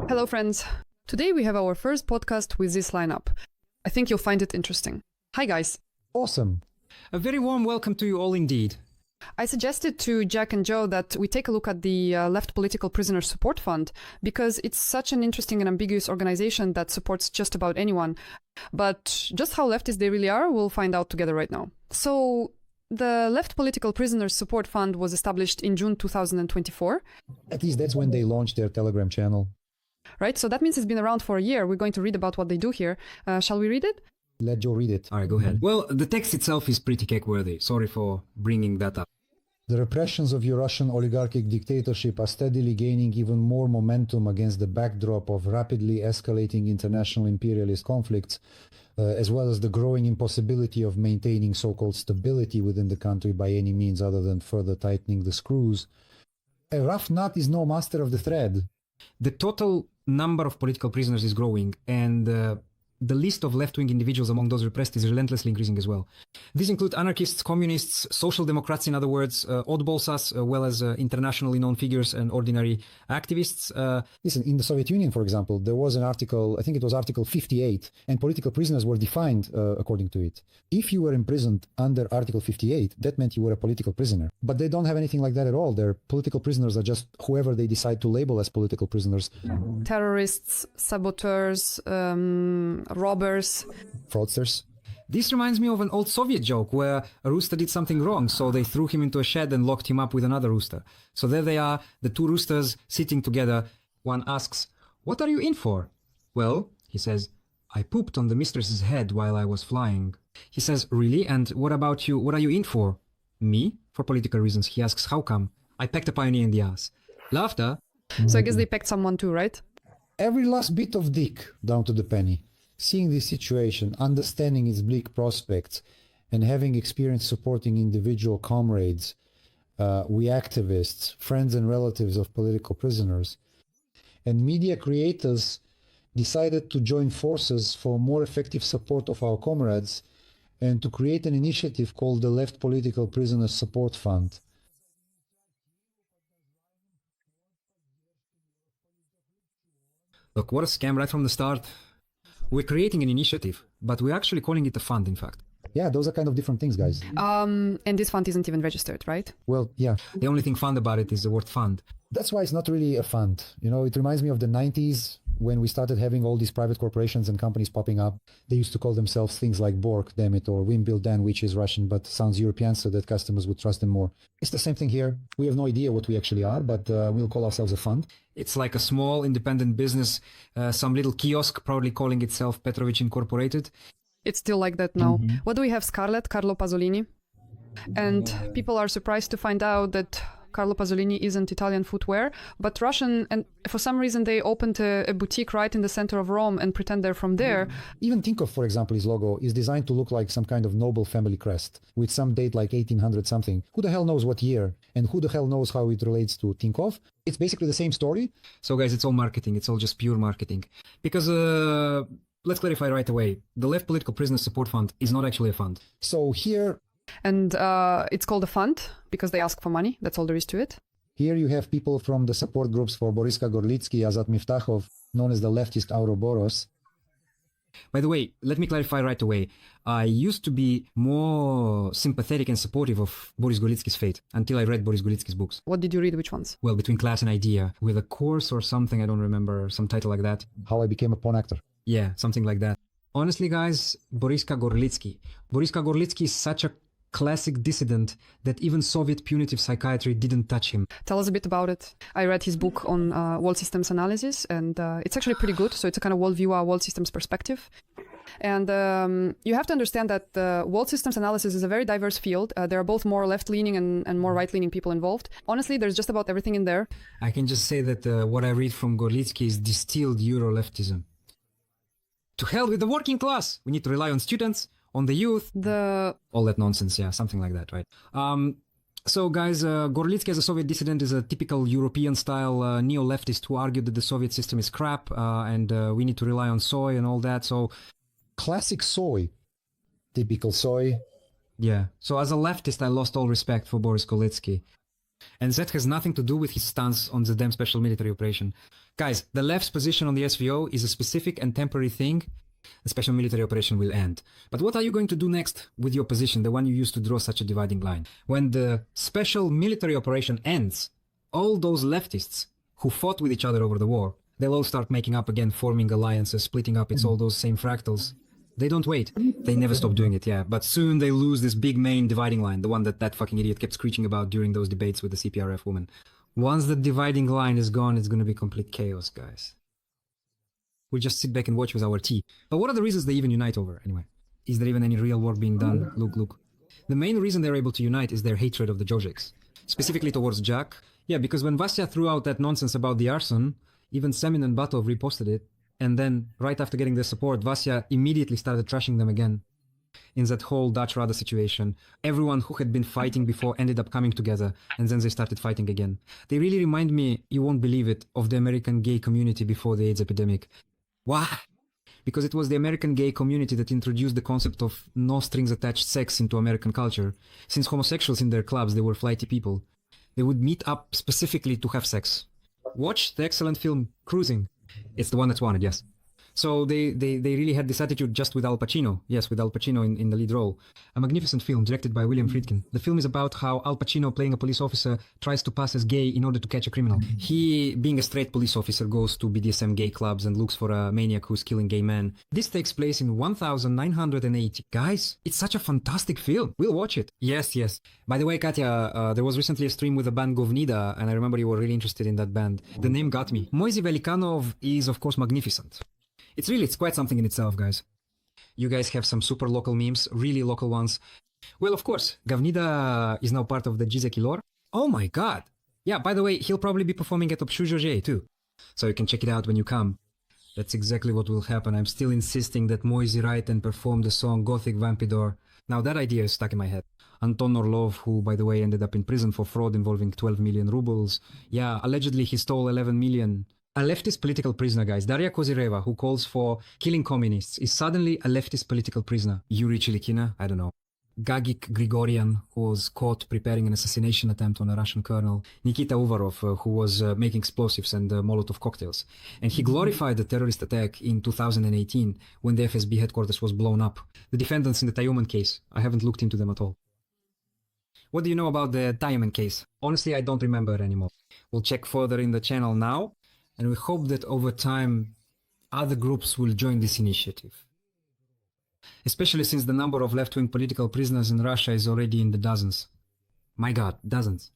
Hello, friends. Today we have our first podcast with this lineup. I think you'll find it interesting. Hi, guys. Awesome. A very warm welcome to you all indeed. I suggested to Jack and Joe that we take a look at the Left Political Prisoners Support Fund because it's such an interesting and ambiguous organization that supports just about anyone. But just how leftist they really are, we'll find out together right now. So, the Left Political Prisoners Support Fund was established in June 2024. At least that's when they launched their Telegram channel. Right, so that means it's been around for a year. We're going to read about what they do here. Shall we read it? Let Joe read it. All right, go ahead. Well, the text itself is pretty cake-worthy. Sorry for bringing that up. The repressions of your Russian oligarchic dictatorship are steadily gaining even more momentum against the backdrop of rapidly escalating international imperialist conflicts, as well as the growing impossibility of maintaining so-called stability within the country by any means other than further tightening the screws. A rough nut is no master of the thread. The total number of political prisoners is growing, and the list of left-wing individuals among those repressed is relentlessly increasing as well. These include anarchists, communists, social democrats, in other words, oddballs as well as internationally known figures and ordinary activists. Listen, in the Soviet Union, for example, there was an article, I think it was Article 58, and political prisoners were defined according to it. If you were imprisoned under Article 58, that meant you were a political prisoner. But they don't have anything like that at all. Their political prisoners are just whoever they decide to label as political prisoners. Terrorists, saboteurs, robbers, fraudsters. This reminds me of an old Soviet joke where a rooster did something wrong, so they threw him into a shed and locked him up with another rooster. So there they are, the two roosters sitting together. One asks, "What are you in for?" "Well," he says, "I pooped on the mistress's head while I was flying." He says, "Really? And what about you? What are you in for?" "Me? For political reasons." He asks, "How come?" "I pecked a pioneer in the ass." Laughter. So I guess they pecked someone too, right? Every last bit of dick, down to the penny. Seeing this situation, understanding its bleak prospects, and having experience supporting individual comrades, we activists, friends and relatives of political prisoners, and media creators decided to join forces for more effective support of our comrades and to create an initiative called the Left Political Prisoners Support Fund. Look, what a scam right from the start. We're creating an initiative, but we're actually calling it a fund, in fact. Yeah, those are kind of different things, guys. And this fund isn't even registered, right? Well, yeah. The only thing fun about it is the word fund. That's why it's not really a fund. You know, it reminds me of the 90s when we started having all these private corporations and companies popping up. They used to call themselves things like Borg, damn it, or Wimbledon, which is Russian, but sounds European so that customers would trust them more. It's the same thing here. We have no idea what we actually are, but we'll call ourselves a fund. It's like a small independent business, some little kiosk proudly calling itself Petrovich Incorporated. It's still like that now. What do we have? Scarlett, Carlo Pasolini. And people are surprised to find out that Carlo Pasolini isn't Italian footwear, but Russian, and for some reason they opened a boutique right in the center of Rome and pretend they're from there. Even Tinkoff, for example, his logo is designed to look like some kind of noble family crest with some date like 1800 something. Who the hell knows what year? And who the hell knows how it relates to Tinkoff? It's basically the same story. So guys, it's all marketing. It's all just pure marketing. Because let's clarify right away. The Left Political Prisoners Support Fund is not actually a fund. So here... And it's called a fund because they ask for money. That's all there is to it. Here you have people from the support groups for Boriska Gorlitsky, Azat Miftahov, known as the leftist Ouroboros. By the way, let me clarify right away. I used to be more sympathetic and supportive of Boris Golitsky's fate until I read Boris Golitsky's books. What did you read? Which ones? Well, Between Class and Idea, with a course or something, I don't remember, some title like that. How I Became a Porn Actor. Yeah, something like that. Honestly, guys, Boriska Gorlitsky is such a classic dissident that even Soviet punitive psychiatry didn't touch him. Tell us a bit about it. I read his book on world systems analysis, and it's actually pretty good. So it's a kind of worldview, world systems perspective. And you have to understand that world systems analysis is a very diverse field. There are both more left-leaning and more right-leaning people involved. Honestly, there's just about everything in there. I can just say that what I read from Gorlitsky is distilled Euro-leftism. To hell with the working class! We need to rely on students, on the youth, all that nonsense, yeah, something like that, right? So guys, Gorlitsky as a Soviet dissident is a typical European-style neo-leftist who argued that the Soviet system is crap and we need to rely on soy and all that, so... Classic soy. Typical soy. Yeah. So as a leftist, I lost all respect for Boris Kolitsky. And that has nothing to do with his stance on the damn special military operation. Guys, the left's position on the SVO is a specific and temporary thing. The special military operation will end. But what are you going to do next with your position, the one you used to draw such a dividing line? When the special military operation ends, all those leftists who fought with each other over the war, they'll all start making up again, forming alliances, splitting up. It's all those same fractals. They don't wait. They never stop doing it, yeah. But soon they lose this big main dividing line, the one that fucking idiot kept screeching about during those debates with the CPRF woman. Once the dividing line is gone, it's going to be complete chaos, guys. We'll just sit back and watch with our tea. But what are the reasons they even unite over, anyway? Is there even any real work being done? Look. The main reason they're able to unite is their hatred of the Georgics, specifically towards Jack. Yeah, because when Vasya threw out that nonsense about the arson, even Semin and Batov reposted it, and then right after getting their support, Vasya immediately started trashing them again. In that whole Dutch Rada situation, everyone who had been fighting before ended up coming together, and then they started fighting again. They really remind me, you won't believe it, of the American gay community before the AIDS epidemic. Why? Because it was the American gay community that introduced the concept of no strings attached sex into American culture. Since homosexuals in their clubs, they were flighty people. They would meet up specifically to have sex. Watch the excellent film Cruising. It's the one that's wanted, yes. So they really had this attitude just with Al Pacino. Yes, with Al Pacino in the lead role. A magnificent film directed by William Friedkin. The film is about how Al Pacino, playing a police officer, tries to pass as gay in order to catch a criminal. He, being a straight police officer, goes to BDSM gay clubs and looks for a maniac who's killing gay men. This takes place in 1980. Guys, it's such a fantastic film. We'll watch it. Yes. By the way, Katya, there was recently a stream with the band Govnida, and I remember you were really interested in that band. The name got me. Moisey Velikanov is, of course, magnificent. It's quite something in itself, guys. You guys have some super local memes, really local ones. Well, of course, Gavnida is now part of the Gizeki lore. Oh my god! Yeah, by the way, he'll probably be performing at Obshujoje too. So you can check it out when you come. That's exactly what will happen. I'm still insisting that Moisey write and perform the song Gothic Vampidor. Now that idea is stuck in my head. Anton Orlov, who by the way ended up in prison for fraud involving 12 million rubles. Yeah, allegedly he stole 11 million. A leftist political prisoner, guys. Daria Kozyreva, who calls for killing communists, is suddenly a leftist political prisoner. Yuri Chilikina, I don't know. Gagik Grigorian, who was caught preparing an assassination attempt on a Russian colonel. Nikita Uvarov, who was making explosives and Molotov cocktails. And he glorified the terrorist attack in 2018 when the FSB headquarters was blown up. The defendants in the Tayuman case, I haven't looked into them at all. What do you know about the Tayuman case? Honestly, I don't remember anymore. We'll check further in the channel now. And we hope that over time, other groups will join this initiative. Especially since the number of left-wing political prisoners in Russia is already in the dozens. My god, dozens.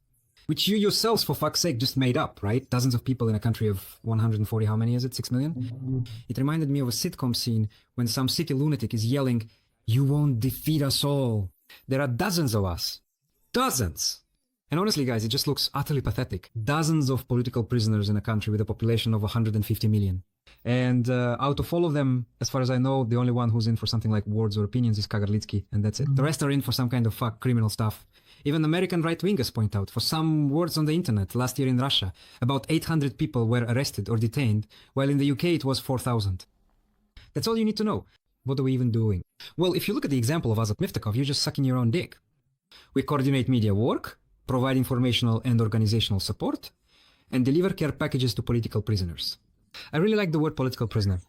Which you yourselves, for fuck's sake, just made up, right? Dozens of people in a country of 140, how many is it? 6 million? It reminded me of a sitcom scene when some city lunatic is yelling, "You won't defeat us all." There are dozens of us. Dozens! And honestly, guys, it just looks utterly pathetic. Dozens of political prisoners in a country with a population of 150 million. And out of all of them, as far as I know, the only one who's in for something like words or opinions is Kagarlitsky, and that's it. The rest are in for some kind of criminal stuff. Even American right-wingers point out, for some words on the internet last year in Russia, about 800 people were arrested or detained, while in the UK it was 4,000. That's all you need to know. What are we even doing? Well, if you look at the example of Azat Miftakov, you're just sucking your own dick. We coordinate media work, provide informational and organizational support, and deliver care packages to political prisoners. I really like the word political prisoner.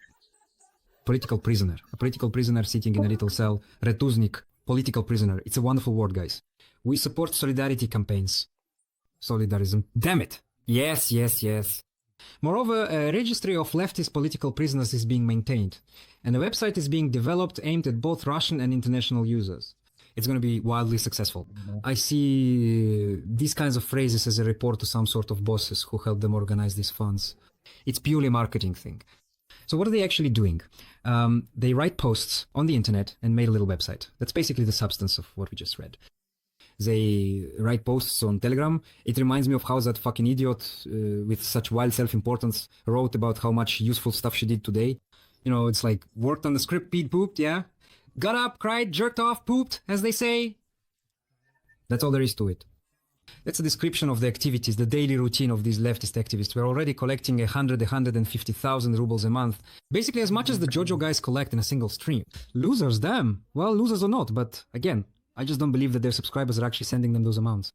Political prisoner. A political prisoner sitting in a little cell. Retuznik. Political prisoner. It's a wonderful word, guys. We support solidarity campaigns. Solidarism. Damn it! Yes. Moreover, a registry of leftist political prisoners is being maintained, and a website is being developed aimed at both Russian and international users. It's going to be wildly successful. I see these kinds of phrases as a report to some sort of bosses who help them organize these funds. It's purely a marketing thing. So what are they actually doing? They write posts on the internet and made a little website. That's basically the substance of what we just read. They write posts on Telegram. It reminds me of how that fucking idiot with such wild self-importance wrote about how much useful stuff she did today. You know, it's like, worked on the script, peed, pooped, yeah? Got up, cried, jerked off, pooped, as they say. That's all there is to it. That's a description of the activities, the daily routine of these leftist activists. We're already collecting 150,000 rubles a month. Basically as much as the Jojo guys collect in a single stream. Losers, damn. Well, losers or not, but again, I just don't believe that their subscribers are actually sending them those amounts.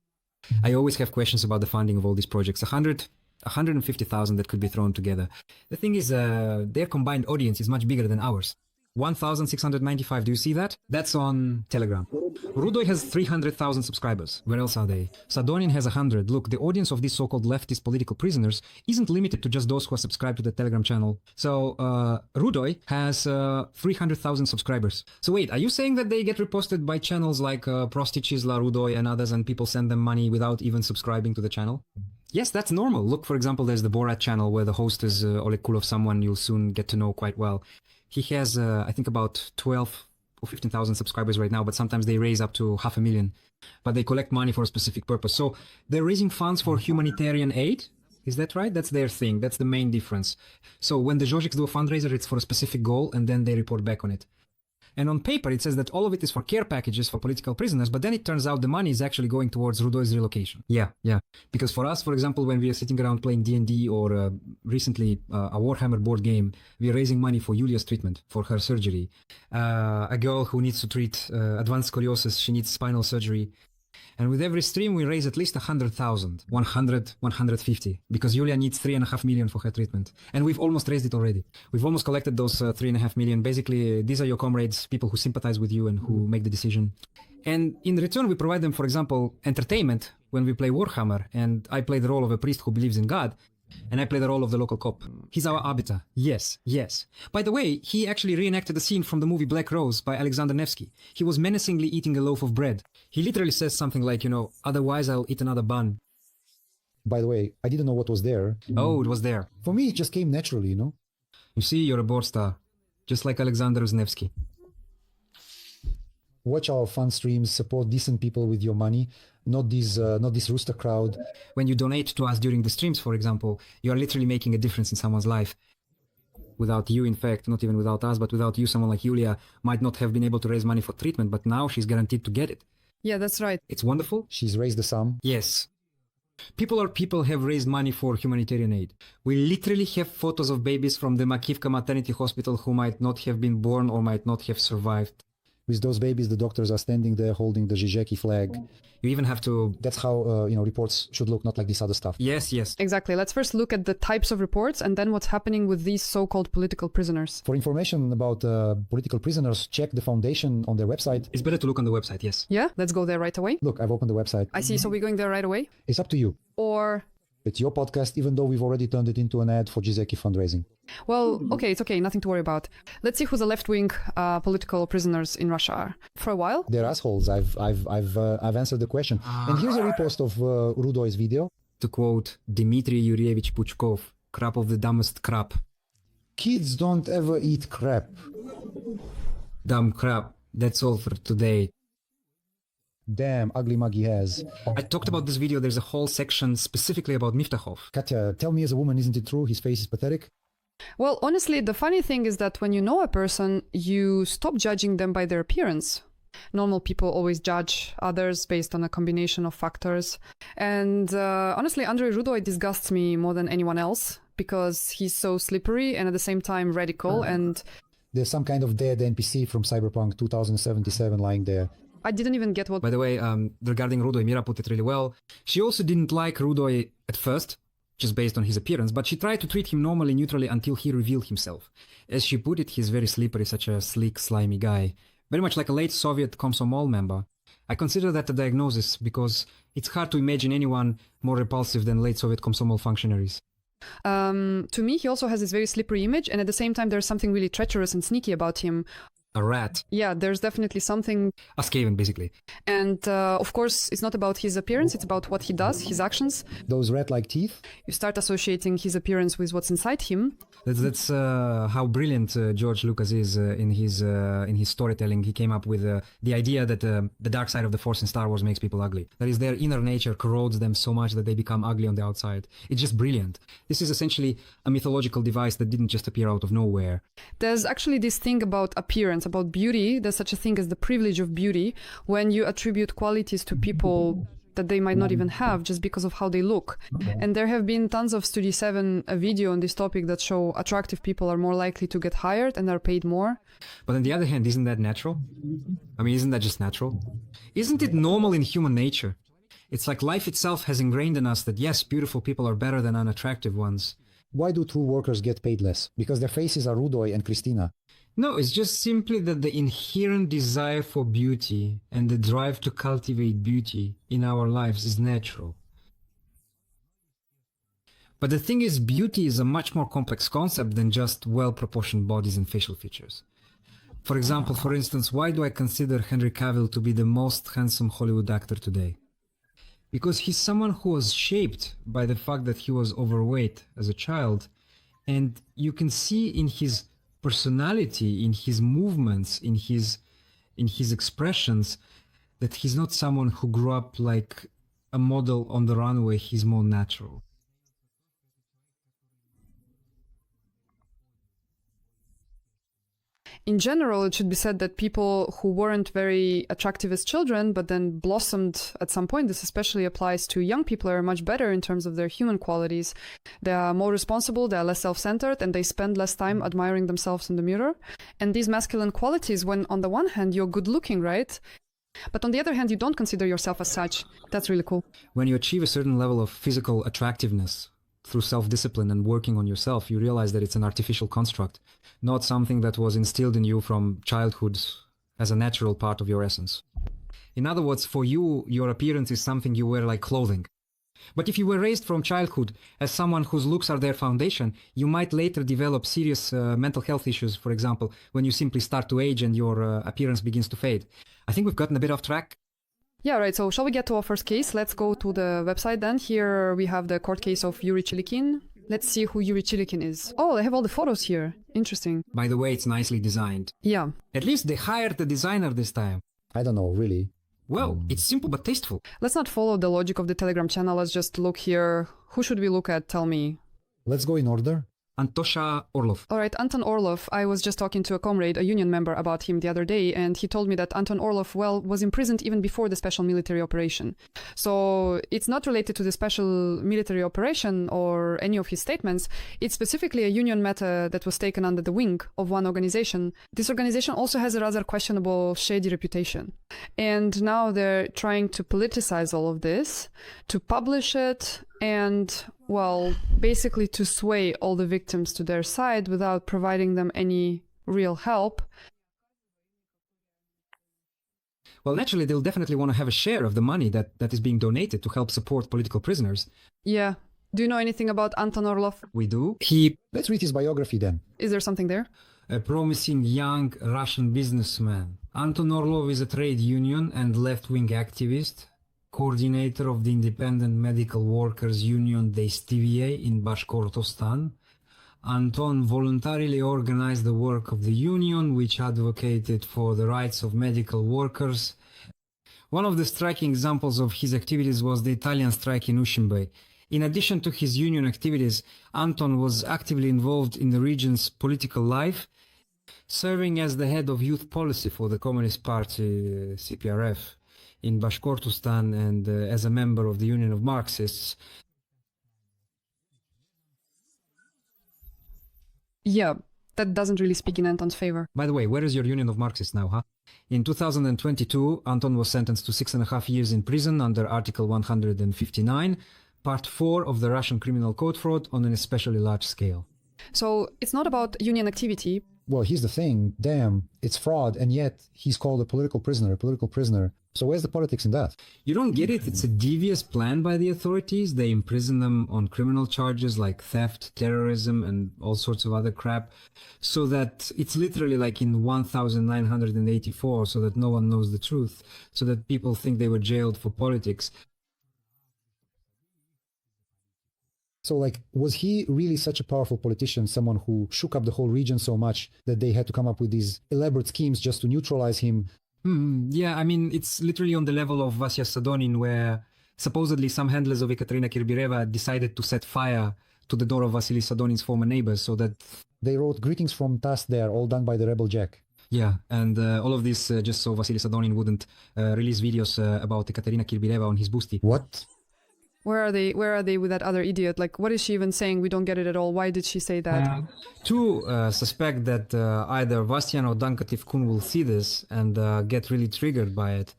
I always have questions about the funding of all these projects. 150,000 that could be thrown together. The thing is, their combined audience is much bigger than ours. 1,695, do you see that? That's on Telegram. Rudoy has 300,000 subscribers. Where else are they? Sadonin has 100. Look, the audience of these so-called leftist political prisoners isn't limited to just those who are subscribed to the Telegram channel. So, Rudoy has 300,000 subscribers. So wait, are you saying that they get reposted by channels like Prostichisla, Rudoy and others, and people send them money without even subscribing to the channel? Yes, that's normal. Look, for example, there's the Borat channel where the host is Oleg Kulov, someone you'll soon get to know quite well. He has, I think, about 12 or 15,000 subscribers right now, but sometimes they raise up to 500,000. But they collect money for a specific purpose. So they're raising funds for humanitarian aid. Is that right? That's their thing. That's the main difference. So when the Jojiks do a fundraiser, it's for a specific goal, and then they report back on it. And on paper, it says that all of it is for care packages for political prisoners, but then it turns out the money is actually going towards Rudoy's relocation. Yeah. Because for us, for example, when we are sitting around playing D&D or recently a Warhammer board game, we are raising money for Yulia's treatment, for her surgery. A girl who needs to treat advanced scoliosis, she needs spinal surgery. And with every stream, we raise at least 100,000, 100, 150, because Yulia needs 3.5 million for her treatment. And we've almost raised it already. We've almost collected those 3.5 million. Basically, these are your comrades, people who sympathize with you and who make the decision. And in return, we provide them, for example, entertainment when we play Warhammer. And I play the role of a priest who believes in God. And I play the role of the local cop. He's our arbiter. Yes. By the way, he actually reenacted a scene from the movie Black Rose by Alexander Nevsky. He was menacingly eating a loaf of bread. He literally says something like, otherwise I'll eat another bun. By the way, I didn't know what was there. Oh, it was there. For me, it just came naturally, You see, you're a board star. Just like Alexander Nevsky. Watch our fun streams, support decent people with your money, not this rooster crowd. When you donate to us during the streams, for example, you are literally making a difference in someone's life. Without you, in fact, not even without us, but without you, someone like Yulia might not have been able to raise money for treatment, but now she's guaranteed to get it. Yeah, that's right. It's wonderful. She's raised the sum. Yes. People have raised money for humanitarian aid. We literally have photos of babies from the Makivka maternity hospital who might not have been born or might not have survived. With those babies, the doctors are standing there holding the Zizeki flag. You even have to... That's how, reports should look, not like this other stuff. Yes. Exactly. Let's first look at the types of reports and then what's happening with these so-called political prisoners. For information about political prisoners, check the foundation on their website. It's better to look on the website, yes. Yeah, let's go there right away. Look, I've opened the website. I see. So we're going there right away? It's up to you. Or... It's your podcast, even though we've already turned it into an ad for Zizeki fundraising. Well, okay, it's okay, nothing to worry about. Let's see who the left-wing political prisoners in Russia are. For a while, they're assholes. I've answered the question. And here's a repost of Rudoy's video. To quote Dmitry Yuryevich Puchkov, crap of the dumbest crap. Kids don't ever eat crap. Dumb crap. That's all for today. Damn, ugly mug he has. I talked about this video. There's a whole section specifically about Miftahov. Katya, tell me as a woman, isn't it true his face is pathetic? Well, honestly, the funny thing is that when you know a person, you stop judging them by their appearance. Normal people always judge others based on a combination of factors. And honestly, Andrei Rudoy disgusts me more than anyone else because he's so slippery and at the same time radical. And there's some kind of dead NPC from Cyberpunk 2077 lying there. I didn't even get what... By the way, regarding Rudoy, Mira put it really well. She also didn't like Rudoy at first, just based on his appearance, but she tried to treat him normally, neutrally until he revealed himself. As she put it, he's very slippery, such a sleek, slimy guy. Very much like a late Soviet Komsomol member. I consider that a diagnosis because it's hard to imagine anyone more repulsive than late Soviet Komsomol functionaries. To me, he also has this very slippery image, and at the same time, there's something really treacherous and sneaky about him. A rat. Yeah, there's definitely something... A Skaven, basically. And, of course, it's not about his appearance, it's about what he does, his actions. Those rat-like teeth? You start associating his appearance with what's inside him. That's how brilliant George Lucas is in his storytelling. He came up with the idea that the dark side of the Force in Star Wars makes people ugly. That is, their inner nature corrodes them so much that they become ugly on the outside. It's just brilliant. This is essentially a mythological device that didn't just appear out of nowhere. There's actually this thing about appearance, about beauty. There's such a thing as the privilege of beauty. When you attribute qualities to people that they might not even have just because of how they look. And there have been tons of Study 7 video on this topic that show attractive people are more likely to get hired and are paid more. But on the other hand, isn't that natural? I mean, isn't that just natural? Isn't it normal in human nature? It's like life itself has ingrained in us that yes, beautiful people are better than unattractive ones. Why do true workers get paid less? Because their faces are Rudoy and Christina. No, it's just simply that the inherent desire for beauty and the drive to cultivate beauty in our lives is natural. But the thing is, beauty is a much more complex concept than just well-proportioned bodies and facial features. For example, for instance, why do I consider Henry Cavill to be the most handsome Hollywood actor today? Because he's someone who was shaped by the fact that he was overweight as a child, and you can see in his personality, in his movements, in his expressions, that he's not someone who grew up like a model on the runway. He's more natural. In general, it should be said that people who weren't very attractive as children, but then blossomed at some point, this especially applies to young people, are much better in terms of their human qualities. They are more responsible, they are less self-centered, and they spend less time admiring themselves in the mirror. And these masculine qualities, when on the one hand, you're good looking, right? But on the other hand, you don't consider yourself as such. That's really cool. When you achieve a certain level of physical attractiveness through self-discipline and working on yourself, you realize that it's an artificial construct, not something that was instilled in you from childhood as a natural part of your essence. In other words, for you, your appearance is something you wear like clothing. But if you were raised from childhood as someone whose looks are their foundation, you might later develop serious mental health issues, for example, when you simply start to age and your appearance begins to fade. I think we've gotten a bit off track. Yeah, right. So shall we get to our first case? Let's go to the website then. Here we have the court case of Yuri Chilikin. Let's see who Yuri Chilikin is. Oh, they have all the photos here. Interesting. By the way, it's nicely designed. Yeah. At least they hired a designer this time. I don't know, really. Well, it's simple but tasteful. Let's not follow the logic of the Telegram channel. Let's just look here. Who should we look at? Tell me. Let's go in order. Antosha Orlov. All right, Anton Orlov. I was just talking to a comrade, a union member, about him the other day, and he told me that Anton Orlov, was imprisoned even before the special military operation. So it's not related to the special military operation or any of his statements. It's specifically a union matter that was taken under the wing of one organization. This organization also has a rather questionable, shady reputation. And now they're trying to politicize all of this, to publish it, and, well, basically to sway all the victims to their side without providing them any real help. Well, naturally, they'll definitely want to have a share of the money that is being donated to help support political prisoners. Yeah. Do you know anything about Anton Orlov? We do. Let's read his biography then. Is there something there? A promising young Russian businessman. Anton Orlov is a trade union and left-wing activist, coordinator of the Independent Medical Workers Union Deistivie in Bashkortostan. Anton voluntarily organized the work of the union, which advocated for the rights of medical workers. One of the striking examples of his activities was the Italian strike in Ushimbe. In addition to his union activities, Anton was actively involved in the region's political life, serving as the head of youth policy for the Communist Party, CPRF, in Bashkortostan, and as a member of the Union of Marxists. Yeah, that doesn't really speak in Anton's favor. By the way, where is your Union of Marxists now, huh? In 2022, Anton was sentenced to 6.5 years in prison under Article 159, Part 4 of the Russian Criminal Code fraud on an especially large scale. So it's not about union activity. Well, here's the thing. Damn, it's fraud, and yet he's called a political prisoner. So where's the politics in that? You don't get it? It's a devious plan by the authorities. They imprison them on criminal charges like theft, terrorism, and all sorts of other crap, so that it's literally like in 1984, so that no one knows the truth, so that people think they were jailed for politics. So, like, was he really such a powerful politician, someone who shook up the whole region so much that they had to come up with these elaborate schemes just to neutralize him? Yeah, I mean, it's literally on the level of Vasya Sadonin, where supposedly some handlers of Ekaterina Kirbireva decided to set fire to the door of Vasily Sadonin's former neighbors so that... They wrote greetings from Tass there, all done by the rebel Jack. Yeah, and all of this just so Vasily Sadonin wouldn't release videos about Ekaterina Kirbileva on his boosty. What? Where are they? Where are they with that other idiot? Like, what is she even saying? We don't get it at all. Why did she say that? Two suspect that either Vastian or Danka Tivkun will see this and get really triggered by it.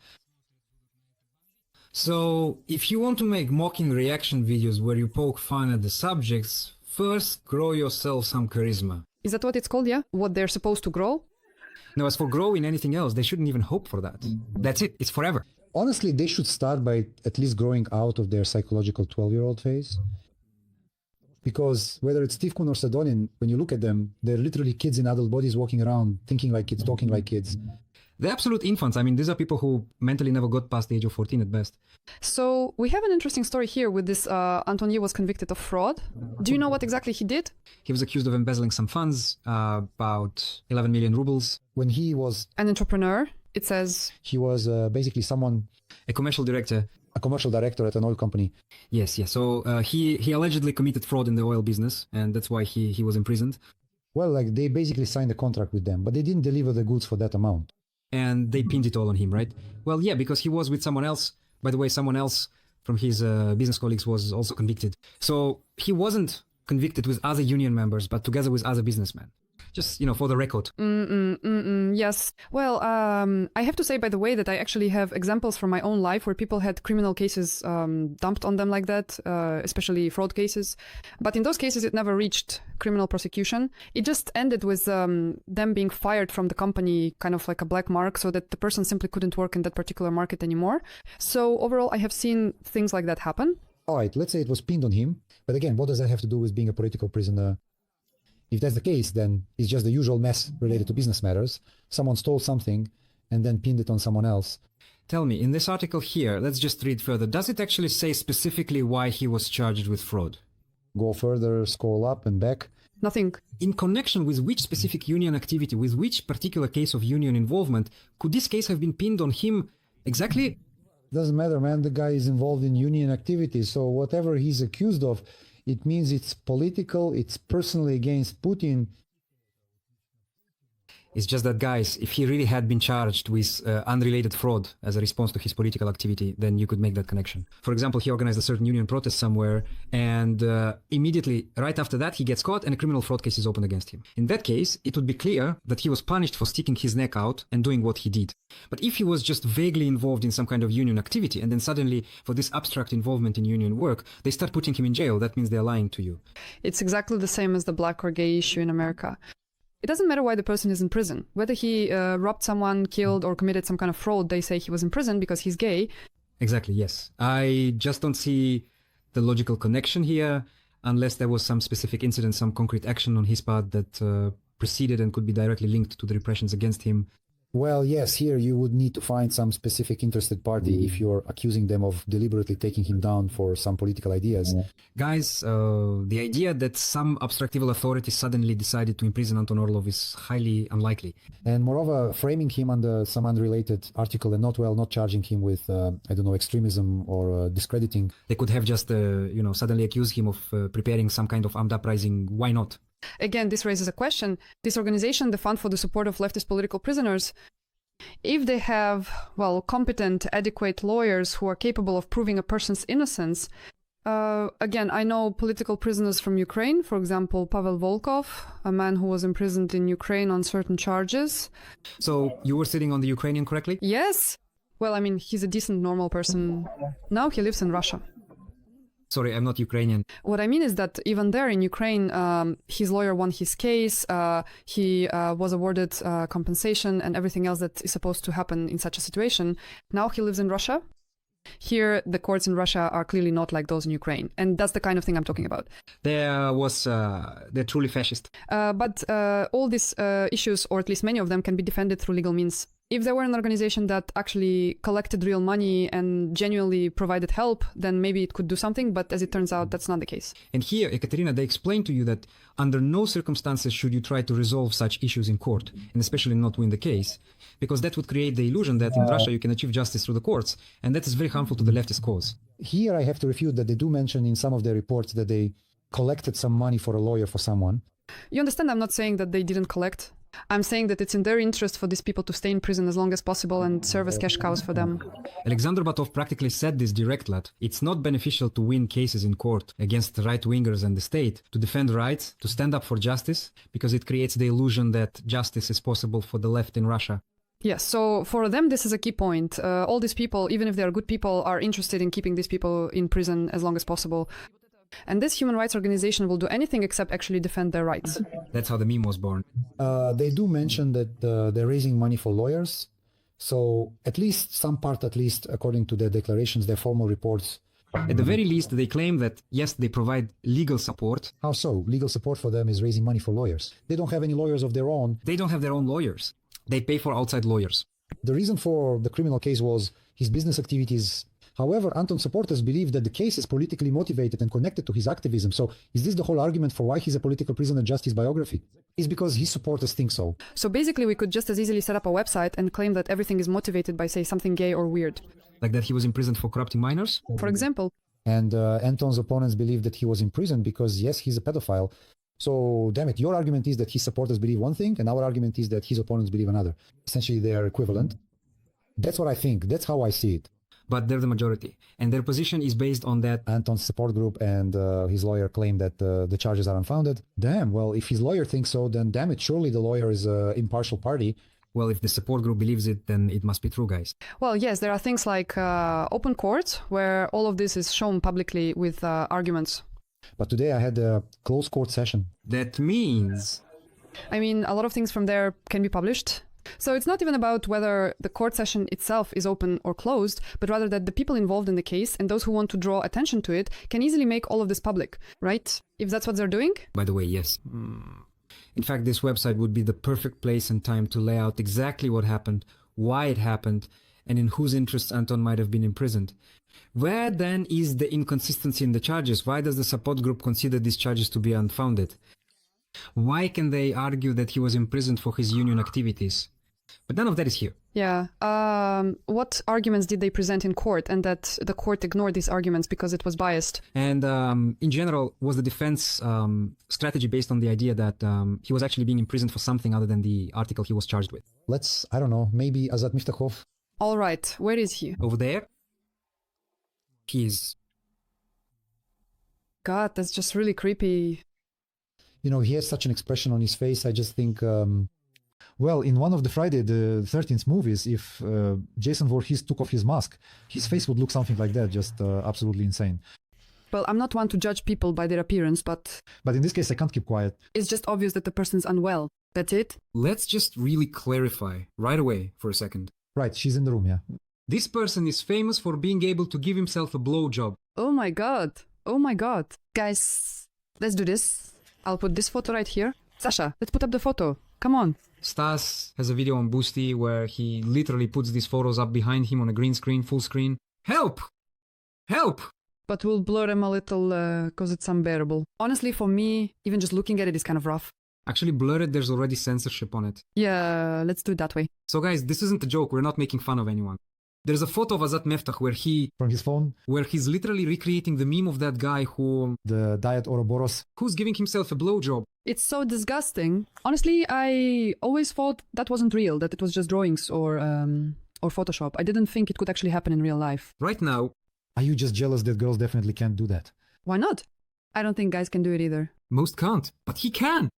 So, if you want to make mocking reaction videos where you poke fun at the subjects, first grow yourself some charisma. Is that what it's called? Yeah? What they're supposed to grow? Now, as for growing anything else, they shouldn't even hope for that. That's it. It's forever. Honestly, they should start by at least growing out of their psychological 12-year-old phase. Because whether it's Tivkun or Sadonin, when you look at them, they're literally kids in adult bodies walking around, thinking like kids, talking like kids. The absolute infants. I mean, these are people who mentally never got past the age of 14 at best. So we have an interesting story here with this Antonier was convicted of fraud. Do you know what exactly he did? He was accused of embezzling some funds, about 11 million rubles. When he was An entrepreneur, it says. he was basically someone, A commercial director. a commercial director at an oil company. Yes. So he allegedly committed fraud in the oil business, and that's why he was imprisoned. Well, like they basically signed a contract with them, but they didn't deliver the goods for that amount. And they pinned it all on him, right? Well, yeah, because he was with someone else. By the way, someone else from his business colleagues was also convicted. So he wasn't convicted with other union members, but together with other businessmen. Just, for the record. Yes. Well, I have to say, by the way, that I actually have examples from my own life where people had criminal cases dumped on them like that, especially fraud cases. But in those cases, it never reached criminal prosecution. It just ended with them being fired from the company, kind of like a black mark, so that the person simply couldn't work in that particular market anymore. So overall, I have seen things like that happen. All right, let's say it was pinned on him. But again, what does that have to do with being a political prisoner? If that's the case, then it's just the usual mess related to business matters. Someone stole something and then pinned it on someone else. Tell me, in this article here, let's just read further. Does it actually say specifically why he was charged with fraud? Go further, scroll up and back. Nothing. In connection with which specific union activity, with which particular case of union involvement, could this case have been pinned on him exactly? Doesn't matter, man. The guy is involved in union activities. So whatever he's accused of, it means it's political, it's personally against Putin. It's just that, guys, if he really had been charged with unrelated fraud as a response to his political activity, then you could make that connection. For example, he organized a certain union protest somewhere, and immediately, right after that, he gets caught and a criminal fraud case is opened against him. In that case, it would be clear that he was punished for sticking his neck out and doing what he did. But if he was just vaguely involved in some kind of union activity, and then suddenly, for this abstract involvement in union work, they start putting him in jail, that means they're lying to you. It's exactly the same as the black or gay issue in America. It doesn't matter why the person is in prison. Whether he robbed someone, killed, or committed some kind of fraud, they say he was in prison because he's gay. Exactly, yes. I just don't see the logical connection here unless there was some specific incident, some concrete action on his part that preceded and could be directly linked to the repressions against him. Well, yes, here you would need to find some specific interested party if you're accusing them of deliberately taking him down for some political ideas. Guys, the idea that some abstract evil authority suddenly decided to imprison Anton Orlov is highly unlikely. And moreover, framing him under some unrelated article and not charging him with, extremism or discrediting. They could have just, suddenly accused him of preparing some kind of armed uprising. Why not? Again, this raises a question. This organization, the Fund for the Support of Leftist Political Prisoners, if they have, competent, adequate lawyers who are capable of proving a person's innocence, again, I know political prisoners from Ukraine, for example, Pavel Volkov, a man who was imprisoned in Ukraine on certain charges. So you were sitting on the Ukrainian correctly? Yes. Well, I mean, he's a decent, normal person. Now he lives in Russia. Sorry, I'm not Ukrainian. What I mean is that even there in Ukraine, his lawyer won his case, he was awarded compensation and everything else that is supposed to happen in such a situation. Now he lives in Russia. Here, the courts in Russia are clearly not like those in Ukraine. And that's the kind of thing I'm talking about. They're truly fascist. But all these issues, or at least many of them, can be defended through legal means. If there were an organization that actually collected real money and genuinely provided help, then maybe it could do something. But as it turns out, that's not the case. And here, Ekaterina, they explain to you that under no circumstances should you try to resolve such issues in court, and especially not win the case, because that would create the illusion that in Russia you can achieve justice through the courts, and that is very harmful to the leftist cause. Here I have to refute that they do mention in some of their reports that they collected some money for a lawyer for someone. You understand, I'm not saying that they didn't collect. I'm saying that it's in their interest for these people to stay in prison as long as possible and serve as cash cows for them. Alexander Batov practically said this directly. It's not beneficial to win cases in court against right-wingers and the state, to defend rights, to stand up for justice, because it creates the illusion that justice is possible for the left in Russia. Yes, so for them, this is a key point. All these people, even if they are good people, are interested in keeping these people in prison as long as possible. And this human rights organization will do anything except actually defend their rights. That's how the meme was born. They do mention that they're raising money for lawyers. So at least some part, according to their declarations, their formal reports. At the very least, they claim that, yes, they provide legal support. How so? Legal support for them is raising money for lawyers. They don't have any lawyers of their own. They don't have their own lawyers. They pay for outside lawyers. The reason for the criminal case was his business activities. However, Anton's supporters believe that the case is politically motivated and connected to his activism. So is this the whole argument for why he's a political prisoner, just his biography? It's because his supporters think so. So basically, we could just as easily set up a website and claim that everything is motivated by, say, something gay or weird. Like that he was imprisoned for corrupting minors? For example. And Anton's opponents believe that he was in prison because, yes, he's a pedophile. So, damn it, your argument is that his supporters believe one thing, and our argument is that his opponents believe another. Essentially, they are equivalent. That's what I think. That's how I see it. But they're the majority. And their position is based on that. Anton's support group and his lawyer claim that the charges are unfounded. Damn, well, if his lawyer thinks so, then damn it, surely the lawyer is an impartial party. Well, if the support group believes it, then it must be true, guys. Well, yes, there are things like open court, where all of this is shown publicly with arguments. But today I had a closed court session. That means... I mean, a lot of things from there can be published. So it's not even about whether the court session itself is open or closed, but rather that the people involved in the case and those who want to draw attention to it can easily make all of this public, right? If that's what they're doing? By the way, yes. In fact, this website would be the perfect place and time to lay out exactly what happened, why it happened, and in whose interests Anton might have been imprisoned. Where then is the inconsistency in the charges? Why does the support group consider these charges to be unfounded? Why can they argue that he was imprisoned for his union activities? But none of that is here. Yeah. What arguments did they present in court, and that the court ignored these arguments because it was biased? And in general, was the defense strategy based on the idea that he was actually being imprisoned for something other than the article he was charged with? Let's, I don't know, maybe Azat Miftakhov? All right. Where is he? Over there? He's... God, that's just really creepy. You know, he has such an expression on his face. I just think, well, in one of the Friday the 13th movies, if Jason Voorhees took off his mask, his face would look something like that, just absolutely insane. Well, I'm not one to judge people by their appearance, but... But in this case, I can't keep quiet. It's just obvious that the person's unwell. That's it? Let's just really clarify right away for a second. Right, she's in the room, yeah. This person is famous for being able to give himself a blowjob. Oh my god. Oh my god. Guys, let's do this. I'll put this photo right here. Sasha, let's put up the photo. Come on. Stas has a video on Boosty where he literally puts these photos up behind him on a green screen, full screen. Help! Help! But we'll blur them a little because it's unbearable. Honestly, for me, even just looking at it is kind of rough. Actually, blur it, there's already censorship on it. Yeah, let's do it that way. So guys, this isn't a joke, we're not making fun of anyone. There's a photo of Azat Meftah where from his phone, where he's literally recreating the meme of that guy the diet Ouroboros, who's giving himself a blowjob. It's so disgusting. Honestly, I always thought that wasn't real, that it was just drawings or Photoshop. I didn't think it could actually happen in real life. Right now... Are you just jealous that girls definitely can't do that? Why not? I don't think guys can do it either. Most can't, but he can!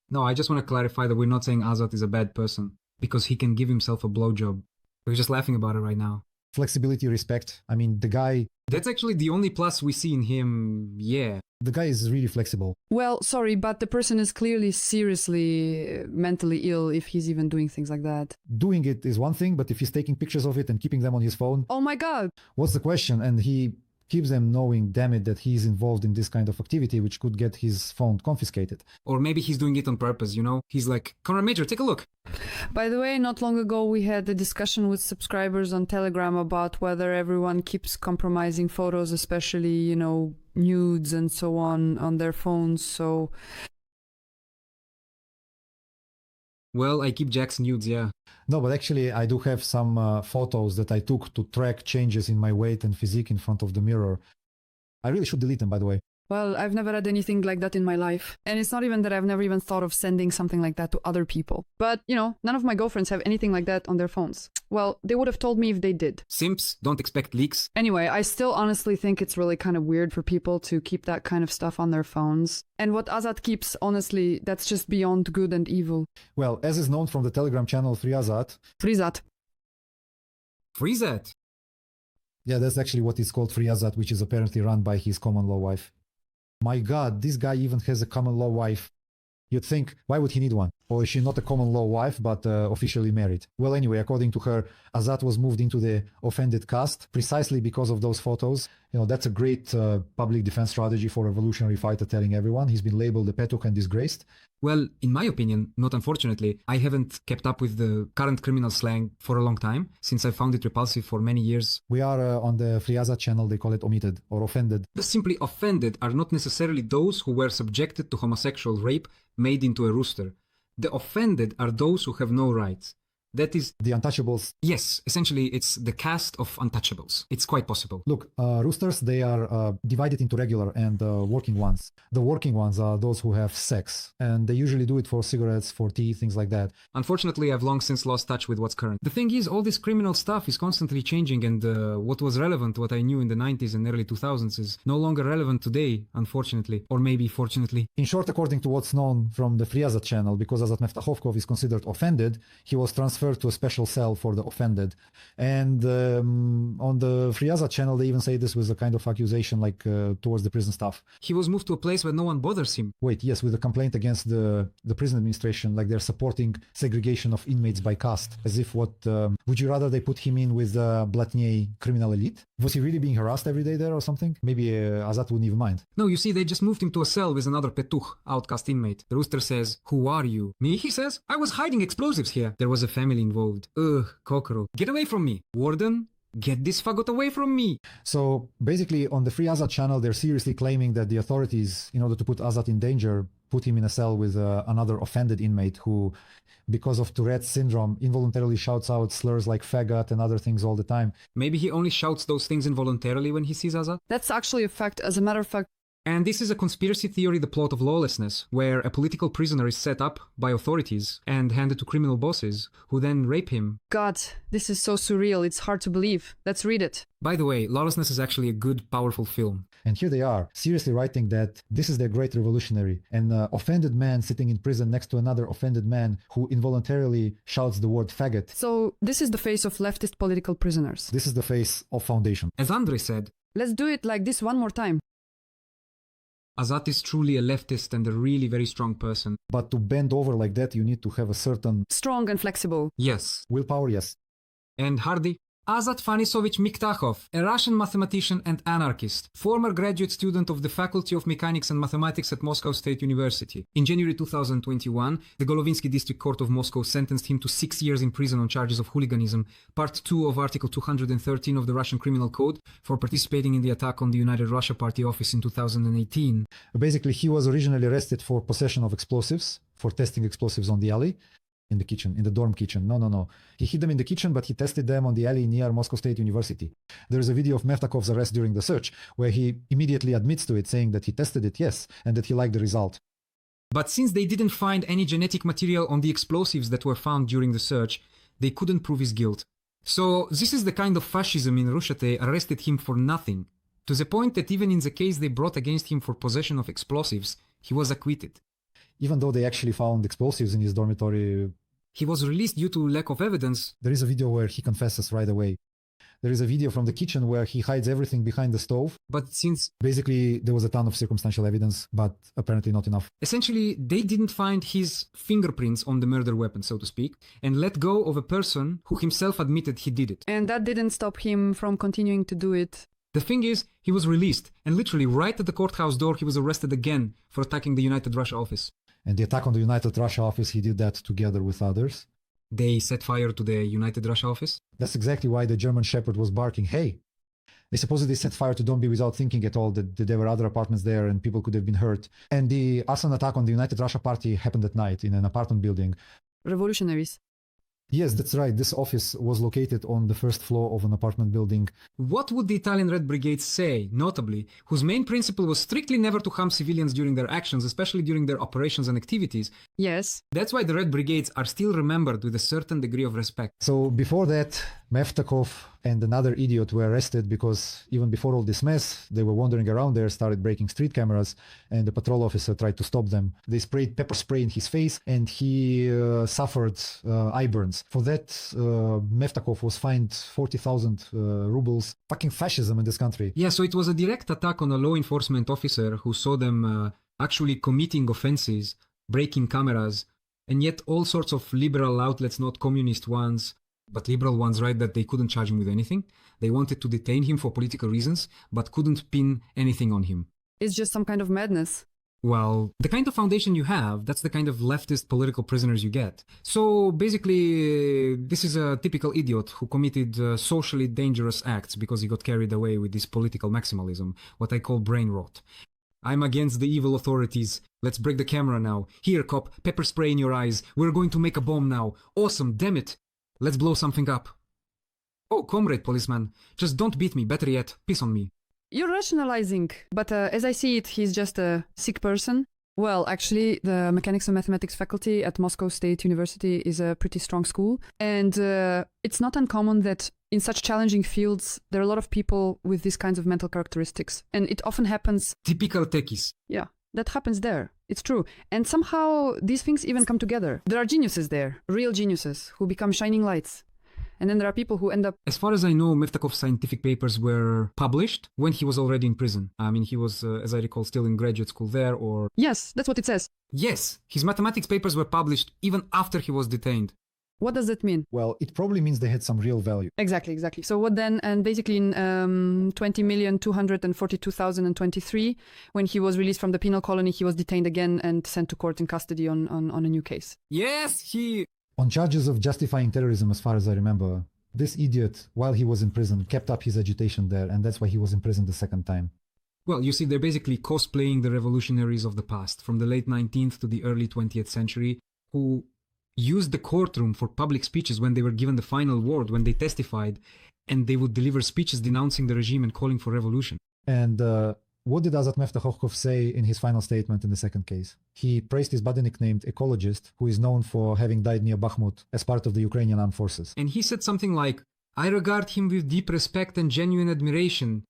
No, I just want to clarify that we're not saying Azat is a bad person, because he can give himself a blowjob. We're just laughing about it right now. Flexibility, respect. I mean, the guy... That's actually the only plus we see in him, yeah. The guy is really flexible. Well, sorry, but the person is clearly seriously mentally ill if he's even doing things like that. Doing it is one thing, but if he's taking pictures of it and keeping them on his phone... Oh my god! What's the question? And he keeps them knowing, damn it, that he's involved in this kind of activity, which could get his phone confiscated. Or maybe he's doing it on purpose, you know? He's like, Conrad Major, take a look. By the way, not long ago we had a discussion with subscribers on Telegram about whether everyone keeps compromising photos, especially, you know, nudes and so on their phones, so... Well, I keep Jack's nudes, yeah. No, but actually I do have some photos that I took to track changes in my weight and physique in front of the mirror. I really should delete them, by the way. Well, I've never had anything like that in my life. And it's not even that I've never even thought of sending something like that to other people. But, none of my girlfriends have anything like that on their phones. Well, they would have told me if they did. Simps don't expect leaks. Anyway, I still honestly think it's really kind of weird for people to keep that kind of stuff on their phones. And what Azat keeps, honestly, that's just beyond good and evil. Well, as is known from the Telegram channel Free Azat. Frizat. Freeze it. Yeah, that's actually what is called Free Azat, which is apparently run by his common law wife. My God, this guy even has a common law wife. You'd think, why would he need one? Or is she not a common law wife, but officially married? Well, anyway, according to her, Azat was moved into the offended caste precisely because of those photos. That's a great public defense strategy for a revolutionary fighter, telling everyone he's been labeled a petuk and disgraced. Well, in my opinion, not unfortunately, I haven't kept up with the current criminal slang for a long time, since I found it repulsive for many years. We are on the Free Azat channel, they call it omitted or offended. The simply offended are not necessarily those who were subjected to homosexual rape made into a rooster. The offended are those who have no rights. That is... the untouchables. Yes, essentially it's the caste of untouchables. It's quite possible. Look, roosters, they are divided into regular and working ones. The working ones are those who have sex, and they usually do it for cigarettes, for tea, things like that. Unfortunately, I've long since lost touch with what's current. The thing is, all this criminal stuff is constantly changing, and what was relevant, what I knew in the 90s and early 2000s is no longer relevant today, unfortunately. Or maybe fortunately. In short, according to what's known from the Free Azat channel, because Azat Meftachovkov is considered offended, he was transferred to a special cell for the offended. And on the Free Azat channel, they even say this was a kind of accusation towards the prison staff. He was moved to a place where no one bothers him. Wait, yes, with a complaint against the prison administration, like they're supporting segregation of inmates by caste, as if would you rather they put him in with the Blatnier criminal elite? Was he really being harassed every day there or something? Maybe Azat wouldn't even mind. No, you see, they just moved him to a cell with another petuch, outcast inmate. The rooster says, "Who are you?" "Me," he says. "I was hiding explosives here." There was a family involved. Ugh, cockroach. Get away from me. Warden, get this faggot away from me. So basically on the Free Azat channel, they're seriously claiming that the authorities, in order to put Azat in danger, put him in a cell with another offended inmate who, because of Tourette's syndrome, involuntarily shouts out slurs like faggot and other things all the time. Maybe he only shouts those things involuntarily when he sees Azat? That's actually a fact. As a matter of fact, and this is a conspiracy theory, the plot of lawlessness, where a political prisoner is set up by authorities and handed to criminal bosses, who then rape him. God, this is so surreal, it's hard to believe. Let's read it. By the way, Lawlessness is actually a good, powerful film. And here they are, seriously writing that this is their great revolutionary, an offended man sitting in prison next to another offended man who involuntarily shouts the word faggot. So this is the face of leftist political prisoners. This is the face of Foundation. As Andre said, let's do it like this one more time. Azat is truly a leftist and a really very strong person. But to bend over like that, you need to have a certain... strong and flexible. Yes. Willpower, yes. And hardy. Azat Fanisovich Mikhtachov, a Russian mathematician and anarchist, former graduate student of the Faculty of Mechanics and Mathematics at Moscow State University. In January 2021, the Golovinsky District Court of Moscow sentenced him to 6 years in prison on charges of hooliganism, Part 2 of Article 213 of the Russian Criminal Code, for participating in the attack on the United Russia Party office in 2018. Basically, he was originally arrested for possession of explosives, for testing explosives on the alley. In the kitchen, in the dorm kitchen. No. He hid them in the kitchen, but he tested them on the alley near Moscow State University. There is a video of Meftakov's arrest during the search, where he immediately admits to it, saying that he tested it, yes, and that he liked the result. But since they didn't find any genetic material on the explosives that were found during the search, they couldn't prove his guilt. So this is the kind of fascism in Russia. They arrested him for nothing, to the point that even in the case they brought against him for possession of explosives, he was acquitted. Even though they actually found explosives in his dormitory. He was released due to lack of evidence. There is a video where he confesses right away. There is a video from the kitchen where he hides everything behind the stove. But since... basically, there was a ton of circumstantial evidence, but apparently not enough. Essentially, they didn't find his fingerprints on the murder weapon, so to speak, and let go of a person who himself admitted he did it. And that didn't stop him from continuing to do it. The thing is, he was released, and literally right at the courthouse door, he was arrested again for attacking the United Russia office. And the attack on the United Russia office, he did that together with others. They set fire to the United Russia office? That's exactly why the German Shepherd was barking, hey! They supposedly set fire to Dombey without thinking at all that there were other apartments there and people could have been hurt. And the arson attack on the United Russia Party happened at night in an apartment building. Revolutionaries. Yes, that's right. This office was located on the first floor of an apartment building. What would the Italian Red Brigade say, notably, whose main principle was strictly never to harm civilians during their actions, especially during their operations and activities? Yes. That's why the Red Brigades are still remembered with a certain degree of respect. So before that, Meftakov and another idiot were arrested because even before all this mess, they were wandering around there, started breaking street cameras, and the patrol officer tried to stop them. They sprayed pepper spray in his face, and he suffered eye burns. For that, Meftakov was fined 40,000 rubles. Fucking fascism in this country. Yeah, so it was a direct attack on a law enforcement officer who saw them actually committing offenses, breaking cameras, and yet all sorts of liberal outlets, not communist ones, but liberal ones, right, that they couldn't charge him with anything. They wanted to detain him for political reasons, but couldn't pin anything on him. It's just some kind of madness. Well, the kind of foundation you have, that's the kind of leftist political prisoners you get. So basically, this is a typical idiot who committed socially dangerous acts because he got carried away with this political maximalism, what I call brain rot. I'm against the evil authorities. Let's break the camera now. Here, cop, pepper spray in your eyes. We're going to make a bomb now. Awesome, damn it. Let's blow something up. Oh, comrade policeman, just don't beat me, better yet, piss on me. You're rationalizing, but as I see it, he's just a sick person. Well, actually, the Mechanics and Mathematics faculty at Moscow State University is a pretty strong school. And it's not uncommon that in such challenging fields, there are a lot of people with these kinds of mental characteristics. And it often happens... Typical techies. Yeah, that happens there. It's true. And somehow these things even come together. There are geniuses there, real geniuses, who become shining lights. And then there are people who end up... As far as I know, Meftakov's scientific papers were published when he was already in prison. I mean, he was, as I recall, still in graduate school there, or... Yes, that's what it says. Yes, his mathematics papers were published even after he was detained. What does that mean? Well, it probably means they had some real value. Exactly. So what then? And basically in 20,242,023, when he was released from the penal colony, he was detained again and sent to court in custody on a new case. Yes, he... On charges of justifying terrorism, as far as I remember, this idiot, while he was in prison, kept up his agitation there, and that's why he was imprisoned the second time. Well, you see, they're basically cosplaying the revolutionaries of the past, from the late 19th to the early 20th century, who used the courtroom for public speeches when they were given the final word, when they testified, and they would deliver speeches denouncing the regime and calling for revolution. And what did Azat Meftakov say in his final statement in the second case? He praised his buddy nicknamed ecologist, who is known for having died near Bakhmut as part of the Ukrainian armed forces. And he said something like, I regard him with deep respect and genuine admiration.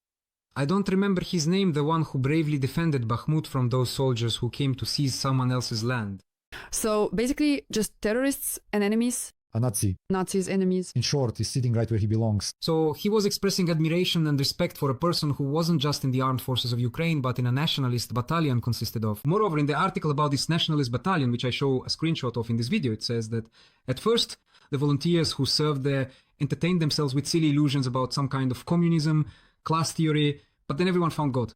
I don't remember his name, the one who bravely defended Bakhmut from those soldiers who came to seize someone else's land. So basically just terrorists and enemies. A Nazi. Nazis, enemies. In short, he's sitting right where he belongs. So he was expressing admiration and respect for a person who wasn't just in the armed forces of Ukraine, but in a nationalist battalion consisted of. Moreover, in the article about this nationalist battalion, which I show a screenshot of in this video, it says that at first, the volunteers who served there entertained themselves with silly illusions about some kind of communism, class theory, but then everyone found God.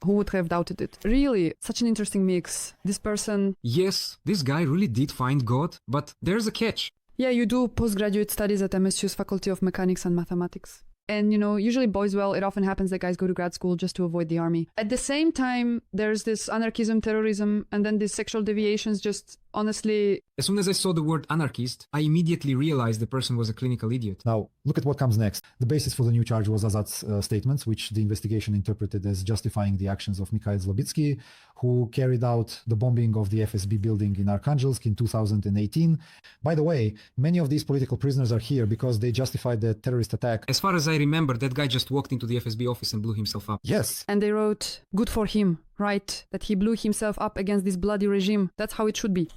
Who would have doubted it? Really, such an interesting mix. This person... Yes, this guy really did find God, but there's a catch. Yeah, you do postgraduate studies at MSU's Faculty of Mechanics and Mathematics. And, usually boys, well, it often happens that guys go to grad school just to avoid the army. At the same time, there's this anarchism, terrorism, and then these sexual deviations just, honestly... As soon as I saw the word anarchist, I immediately realized the person was a clinical idiot. Now, look at what comes next. The basis for the new charge was Azat's statements, which the investigation interpreted as justifying the actions of Mikhail Zlobitsky, who carried out the bombing of the FSB building in Arkhangelsk in 2018. By the way, many of these political prisoners are here because they justified the terrorist attack. As far as I remember, that guy just walked into the FSB office and blew himself up. Yes. And they wrote, good for him, right? That he blew himself up against this bloody regime. That's how it should be.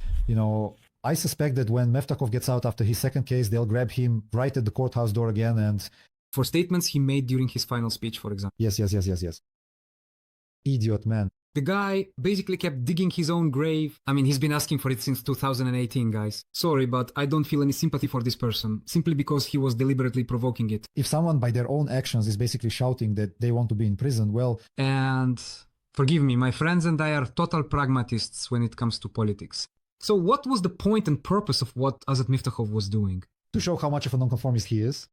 I suspect that when Meftakov gets out after his second case, they'll grab him right at the courthouse door again and... For statements he made during his final speech, for example. Yes. Idiot, man. The guy basically kept digging his own grave. I mean, he's been asking for it since 2018, guys. Sorry, but I don't feel any sympathy for this person, simply because he was deliberately provoking it. If someone by their own actions is basically shouting that they want to be in prison, well... And forgive me, my friends and I are total pragmatists when it comes to politics. So what was the point and purpose of what Azat Miftakhov was doing? To show how much of a nonconformist he is.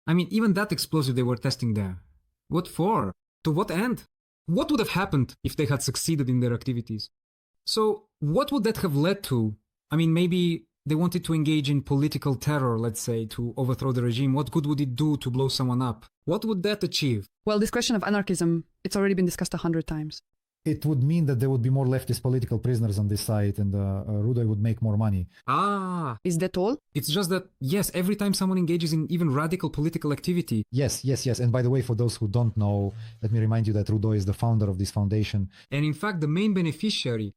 I mean, even that explosive they were testing there. What for? To what end? What would have happened if they had succeeded in their activities? So what would that have led to? I mean, maybe they wanted to engage in political terror, let's say, to overthrow the regime, what good would it do to blow someone up? What would that achieve? Well, this question of anarchism, it's already been discussed 100 times. It would mean that there would be more leftist political prisoners on this side, and Rudoy would make more money. Ah, Is that all? it's just that, yes, every time someone engages in even radical political activity. Yes. And by the way, for those who don't know, let me remind you that Rudoy is the founder of this foundation. And in fact, the main beneficiary,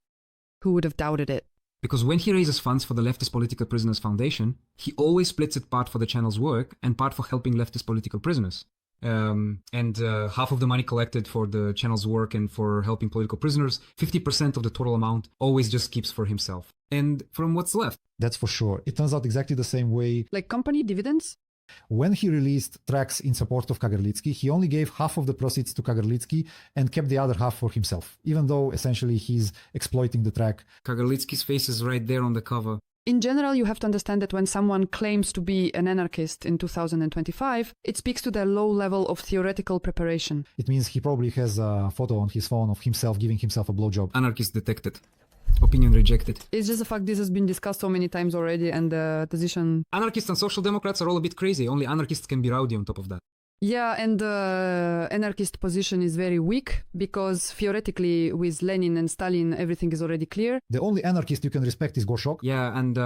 Who would have doubted it? because when he raises funds for the Leftist Political Prisoners Foundation, he always splits it part for the channel's work and part for helping leftist political prisoners. Half of the money collected for the channel's work and for helping political prisoners, 50% of the total amount, always just keeps for himself. And from what's left. That's for sure. It turns out exactly the same way. Like company dividends? When he released tracks in support of Kagarlitsky, he only gave half of the proceeds to Kagarlitsky and kept the other half for himself, even though essentially he's exploiting the track. Kagarlitsky's face is right there on the cover. In general, you have to understand that when someone claims to be an anarchist in 2025, it speaks to their low level of theoretical preparation. It means he probably has a photo on his phone of himself giving himself a blowjob. Anarchist detected. Opinion rejected. It's just the fact this has been discussed so many times already, and the position... Anarchists and social democrats are all a bit crazy. Only anarchists can be rowdy on top of that. Yeah, and the anarchist position is very weak, because theoretically, with Lenin and Stalin, everything is already clear. The only anarchist you can respect is Gorshok. Yeah, and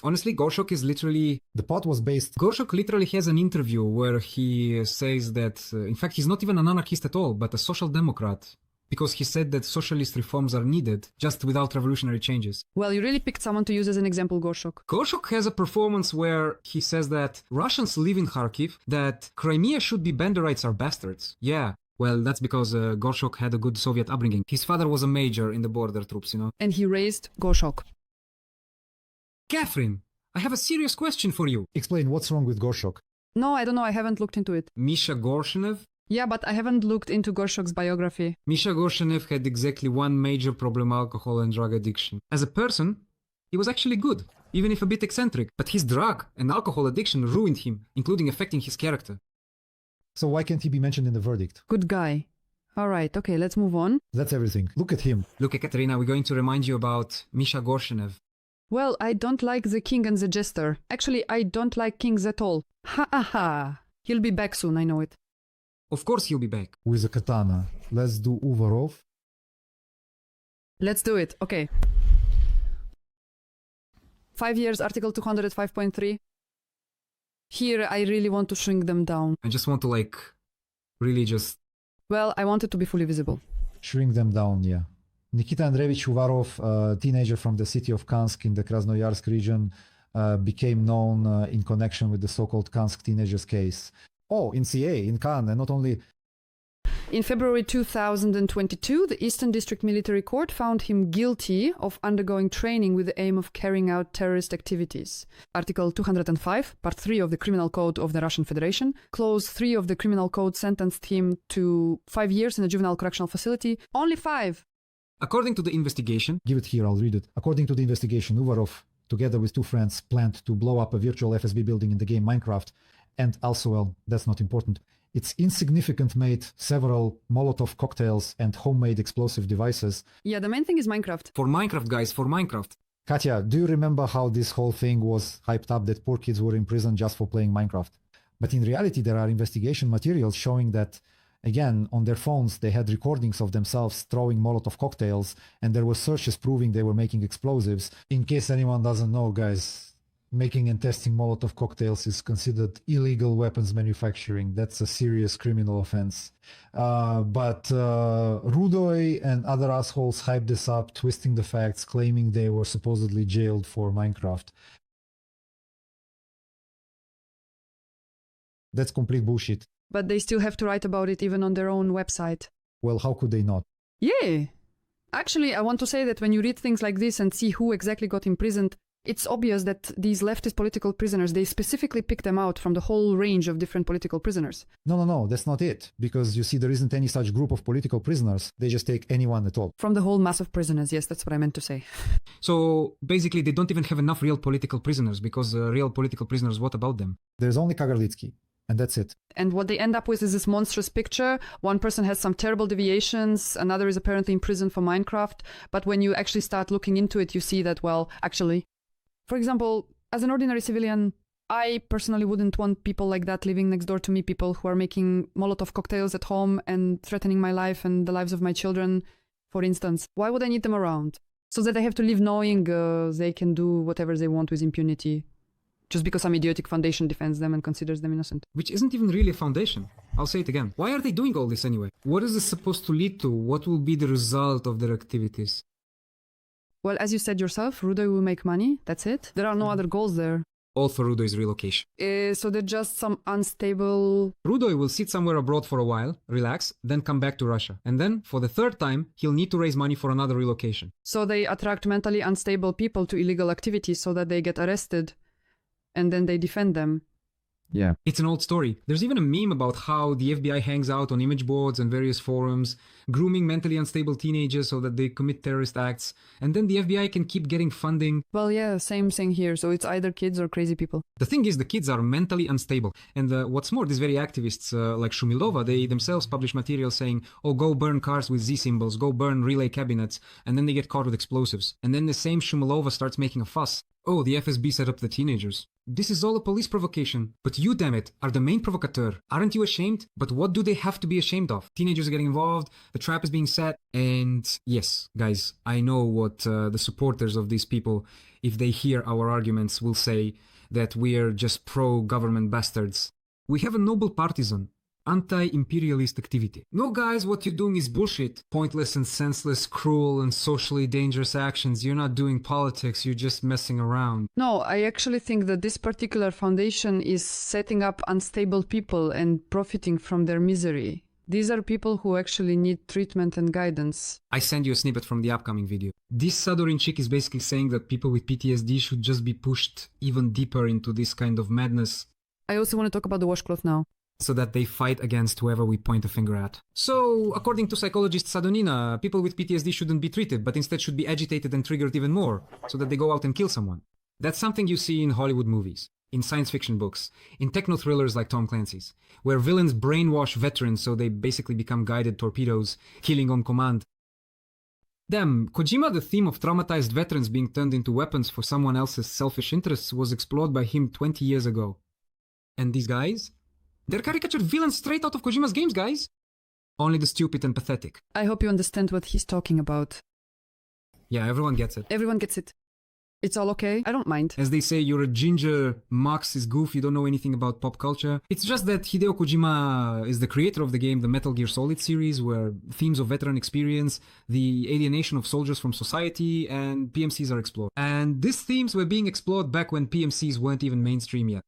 honestly, Gorshok is literally... The pot was based... Gorshok literally has an interview where he says that, in fact, he's not even an anarchist at all, but a social democrat, because he said that socialist reforms are needed, just without revolutionary changes. Well, you really picked someone to use as an example, Gorshok. Gorshok has a performance where he says that Russians live in Kharkiv, that Crimea should be Banderites are bastards. Yeah, well, that's because Gorshok had a good Soviet upbringing. His father was a major in the border troops, you know. And he raised Gorshok. Catherine, I have a serious question for you. Explain what's wrong with Gorshok. No, I don't know, I haven't looked into it. Misha Gorshenev? Yeah, but I haven't looked into Gorshok's biography. Misha Gorshenev had exactly one major problem: alcohol and drug addiction. As a person, he was actually good, even if a bit eccentric. But his drug and alcohol addiction ruined him, including affecting his character. So why can't he be mentioned in the verdict? Good guy. All right, okay, let's move on. That's everything. Look at him. Look, Ekaterina, we're going to remind you about Misha Gorshenev. Well, I don't like the king and the jester. Actually, I don't like kings at all. Ha ha ha. He'll be back soon, I know it. Of course he'll be back. With a katana. Let's do Uvarov. Let's do it, okay. 5 years, Article 205.3. Here, I really want to shrink them down. I just want to, really just... Well, I want it to be fully visible. Shrink them down, yeah. Nikita Andreevich Uvarov, a teenager from the city of Kansk in the Krasnoyarsk region, became known in connection with the so-called Kansk teenagers case. Oh, in CA, in Cannes, and not only... In February 2022, the Eastern District Military Court found him guilty of undergoing training with the aim of carrying out terrorist activities. Article 205, Part 3 of the Criminal Code of the Russian Federation, Clause 3 of the Criminal Code sentenced him to 5 years in a juvenile correctional facility. Only 5! According to the investigation... Give it here, I'll read it. According to the investigation, Uvarov, together with 2 friends, planned to blow up a virtual FSB building in the game Minecraft, and also, well, that's not important. It's insignificant made several Molotov cocktails and homemade explosive devices. Yeah, the main thing is Minecraft. For Minecraft, guys, for Minecraft. Katya, do you remember how this whole thing was hyped up that poor kids were in prison just for playing Minecraft? But in reality, there are investigation materials showing that, again, on their phones, they had recordings of themselves throwing Molotov cocktails, and there were searches proving they were making explosives. In case anyone doesn't know, guys, making and testing Molotov cocktails is considered illegal weapons manufacturing. That's a serious criminal offense. But Rudoy and other assholes hyped this up, twisting the facts, claiming they were supposedly jailed for Minecraft. That's complete bullshit. But they still have to write about it even on their own website. Well, how could they not? Yeah. Actually, I want to say that when you read things like this and see who exactly got imprisoned, it's obvious that these leftist political prisoners, they specifically pick them out from the whole range of different political prisoners. No, that's not it. Because you see, there isn't any such group of political prisoners. They just take anyone at all. From the whole mass of prisoners, yes, that's what I meant to say. So basically, they don't even have enough real political prisoners, because real political prisoners, what about them? There's only Kagarlitsky, and that's it. And what they end up with is this monstrous picture. One person has some terrible deviations, another is apparently in prison for Minecraft. But when you actually start looking into it, you see that, well, actually, For example, as an ordinary civilian, I personally wouldn't want people like that living next door to me, people who are making Molotov cocktails at home and threatening my life and the lives of my children, for instance. Why would I need them around? So that they have to live knowing they can do whatever they want with impunity, just because some idiotic foundation defends them and considers them innocent. Which isn't even really a foundation. I'll say it again. Why are they doing all this anyway? What is this supposed to lead to? What will be the result of their activities? Well, as you said yourself, Rudoy will make money. That's it. There are no other goals there. All for Rudoy's relocation. So they're just some unstable... Rudoy will sit somewhere abroad for a while, relax, then come back to Russia. And then, for the third time, he'll need to raise money for another relocation. So they attract mentally unstable people to illegal activities so that they get arrested. And then they defend them. Yeah. It's an old story. There's even a meme about how the FBI hangs out on image boards and various forums, grooming mentally unstable teenagers so that they commit terrorist acts, and then the FBI can keep getting funding. Well, yeah, same thing here. So it's either kids or crazy people. The thing is, the kids are mentally unstable. And what's more, these very activists like Shumilova, they themselves publish material saying, oh, go burn cars with Z symbols, go burn relay cabinets, and then they get caught with explosives. And then the same Shumilova starts making a fuss. Oh, the FSB set up the teenagers. This is all a police provocation. But you, damn it, are the main provocateur. Aren't you ashamed? But what do they have to be ashamed of? Teenagers are getting involved, the trap is being set, and yes, guys, I know what the supporters of these people, if they hear our arguments, will say that we're just pro-government bastards. We have a noble partisan. Anti-imperialist activity. No, guys, what you're doing is bullshit. Pointless and senseless, cruel and socially dangerous actions. You're not doing politics, you're just messing around. No, I actually think that this particular foundation is setting up unstable people and profiting from their misery. These are people who actually need treatment and guidance. I send you a snippet from the upcoming video. This Sadorin chick is basically saying that people with PTSD should just be pushed even deeper into this kind of madness. I also want to talk about the washcloth now. So that they fight against whoever we point a finger at. So, according to psychologist Sadonina, people with PTSD shouldn't be treated, but instead should be agitated and triggered even more, so that they go out and kill someone. That's something you see in Hollywood movies, in science fiction books, in techno-thrillers like Tom Clancy's, where villains brainwash veterans so they basically become guided torpedoes, killing on command. Damn, Kojima, the theme of traumatized veterans being turned into weapons for someone else's selfish interests was explored by him 20 years ago. And these guys? They're caricatured villains straight out of Kojima's games, guys. Only the stupid and pathetic. I hope you understand what he's talking about. Yeah, everyone gets it. Everyone gets it. It's all okay. I don't mind. As they say, you're a ginger Marxist goof, you don't know anything about pop culture. It's just that Hideo Kojima is the creator of the game, the Metal Gear Solid series, where themes of veteran experience, the alienation of soldiers from society, and PMCs are explored. And these themes were being explored back when PMCs weren't even mainstream yet.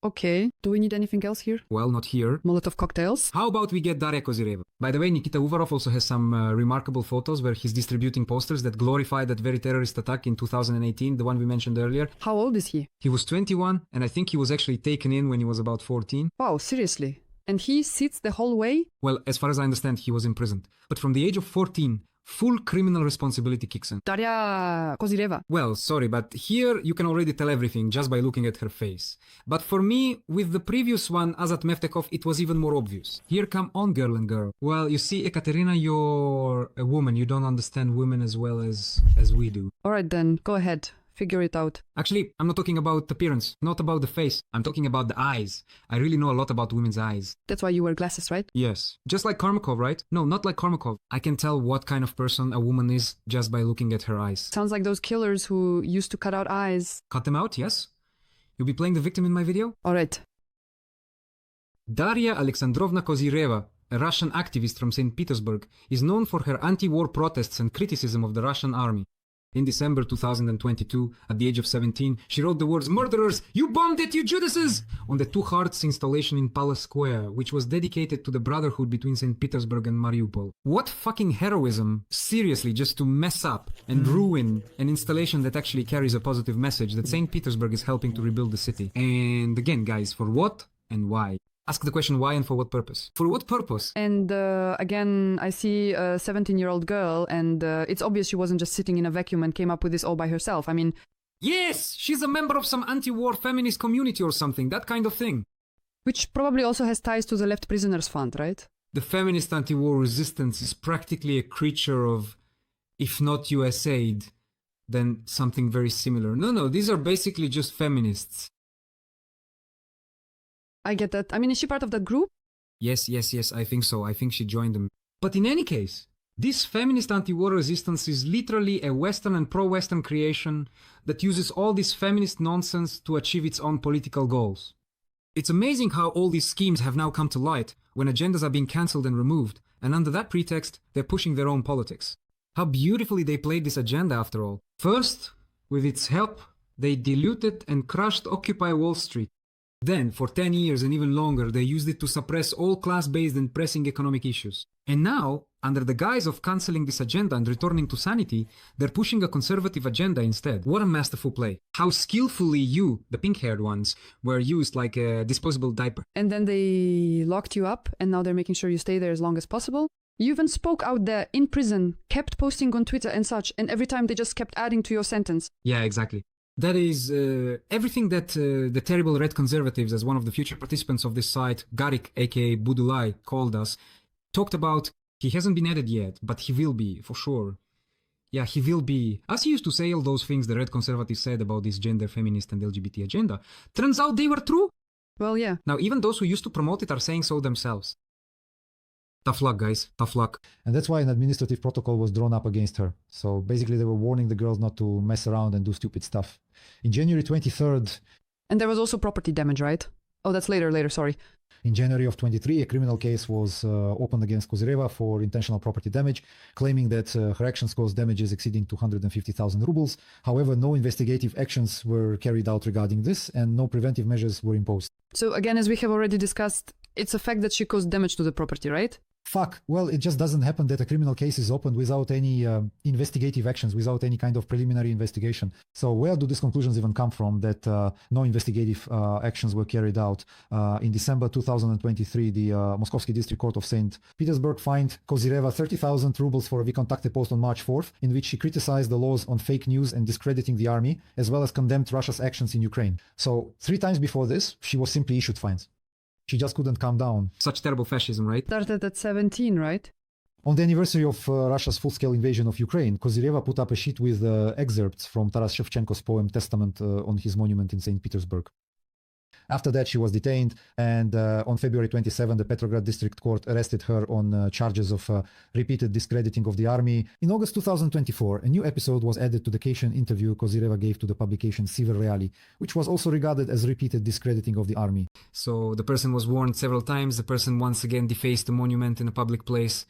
Okay. Do we need anything else here? Well, not here. Molotov cocktails? How about we get Daria Kozyreva? By the way, Nikita Uvarov also has some remarkable photos where he's distributing posters that glorify that very terrorist attack in 2018, the one we mentioned earlier. How old is he? He was 21, and I think he was actually taken in when he was about 14. Wow, seriously? And he sits the whole way? Well, as far as I understand, he was imprisoned. But from the age of 14, full criminal responsibility kicks in. Daria Kozyreva. Well, sorry, but here you can already tell everything just by looking at her face. But for me, with the previous one, Azat Mevtekov, it was even more obvious. Here, come on, girl and girl. Well, you see, Ekaterina, you're a woman. You don't understand women as well as we do. All right, then. Go ahead. Figure it out. Actually, I'm not talking about appearance, not about the face. I'm talking about the eyes. I really know a lot about women's eyes. That's why you wear glasses, right? Yes. Just like Karmakov, right? No, not like Karmakov. I can tell what kind of person a woman is just by looking at her eyes. Sounds like those killers who used to cut out eyes. Cut them out, yes? You'll be playing the victim in my video? All right. Daria Alexandrovna Kozyreva, a Russian activist from St. Petersburg, is known for her anti-war protests and criticism of the Russian army. In December 2022, at the age of 17, she wrote the words, "Murderers, you bombed it, you Judases!" on the Two Hearts installation in Palace Square, which was dedicated to the brotherhood between St. Petersburg and Mariupol. What fucking heroism, seriously, just to mess up and ruin an installation that actually carries a positive message that St. Petersburg is helping to rebuild the city. And again, guys, for what and why? Ask the question why and for what purpose. For what purpose? And again, I see a 17-year-old girl, and it's obvious she wasn't just sitting in a vacuum and came up with this all by herself. I mean... Yes! She's a member of some anti-war feminist community or something, that kind of thing. Which probably also has ties to the Left Prisoners Fund, right? The feminist anti-war resistance is practically a creature of, if not US aid, than something very similar. No, these are basically just feminists. I get that. I mean, is she part of that group? Yes, I think so. I think she joined them. But in any case, this feminist anti-war resistance is literally a Western and pro-Western creation that uses all this feminist nonsense to achieve its own political goals. It's amazing how all these schemes have now come to light when agendas are being cancelled and removed, and under that pretext, they're pushing their own politics. How beautifully they played this agenda after all. First, with its help, they diluted and crushed Occupy Wall Street. Then, for 10 years and even longer, they used it to suppress all class-based and pressing economic issues. And now, under the guise of cancelling this agenda and returning to sanity, they're pushing a conservative agenda instead. What a masterful play. How skillfully you, the pink-haired ones, were used like a disposable diaper. And then they locked you up, and now they're making sure you stay there as long as possible. You even spoke out there in prison, kept posting on Twitter and such, and every time they just kept adding to your sentence. Yeah, exactly. That is everything that the terrible red conservatives, as one of the future participants of this site, Garik, aka Budulai, called us, talked about. He hasn't been added yet, but he will be, for sure. Yeah, he will be. As he used to say all those things the red conservatives said about this gender, feminist and LGBT agenda, turns out they were true. Well, yeah. Now, even those who used to promote it are saying so themselves. Tough luck, guys. Tough luck. And that's why an administrative protocol was drawn up against her. So basically, they were warning the girls not to mess around and do stupid stuff. In January 23rd... And there was also property damage, right? Oh, that's later, sorry. In January of 23, a criminal case was opened against Kozyreva for intentional property damage, claiming that her actions caused damages exceeding 250,000 rubles. However, no investigative actions were carried out regarding this, and no preventive measures were imposed. So again, as we have already discussed, it's a fact that she caused damage to the property, right? Fuck. Well, it just doesn't happen that a criminal case is opened without any investigative actions, without any kind of preliminary investigation. So where do these conclusions even come from that no investigative actions were carried out? In December 2023, the Moskovsky District Court of St. Petersburg fined Kozyreva 30,000 rubles for a Vkontakte post on March 4th, in which she criticized the laws on fake news and discrediting the army, as well as condemned Russia's actions in Ukraine. So 3 times before this, she was simply issued fines. She just couldn't calm down. Such terrible fascism, right? Started at 17, right? On the anniversary of Russia's full-scale invasion of Ukraine, Kozyreva put up a sheet with excerpts from Taras Shevchenko's poem Testament on his monument in St. Petersburg. After that, she was detained, and on February 27, the Petrograd District Court arrested her on charges of repeated discrediting of the army. In August 2024, a new episode was added to the Cation interview Kozyreva gave to the publication Siver Reali, which was also regarded as repeated discrediting of the army. So the person was warned several times, the person once again defaced the monument in a public place.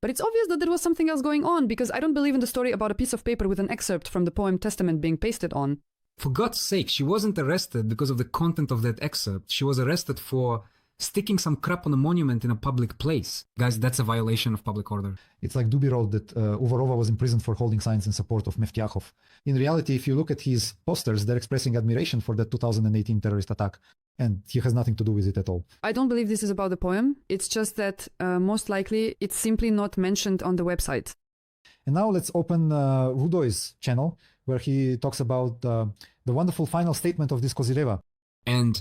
But it's obvious that there was something else going on, because I don't believe in the story about a piece of paper with an excerpt from the poem Testament being pasted on. For God's sake, she wasn't arrested because of the content of that excerpt. She was arrested for sticking some crap on a monument in a public place. Guys, that's a violation of public order. It's like Duby wrote that Uvarova was imprisoned for holding signs in support of Meftiakhov. In reality, if you look at his posters, they're expressing admiration for the 2018 terrorist attack. And he has nothing to do with it at all. I don't believe this is about the poem. It's just that most likely it's simply not mentioned on the website. And now let's open Rudoy's channel, where he talks about the wonderful final statement of this Kozyreva. And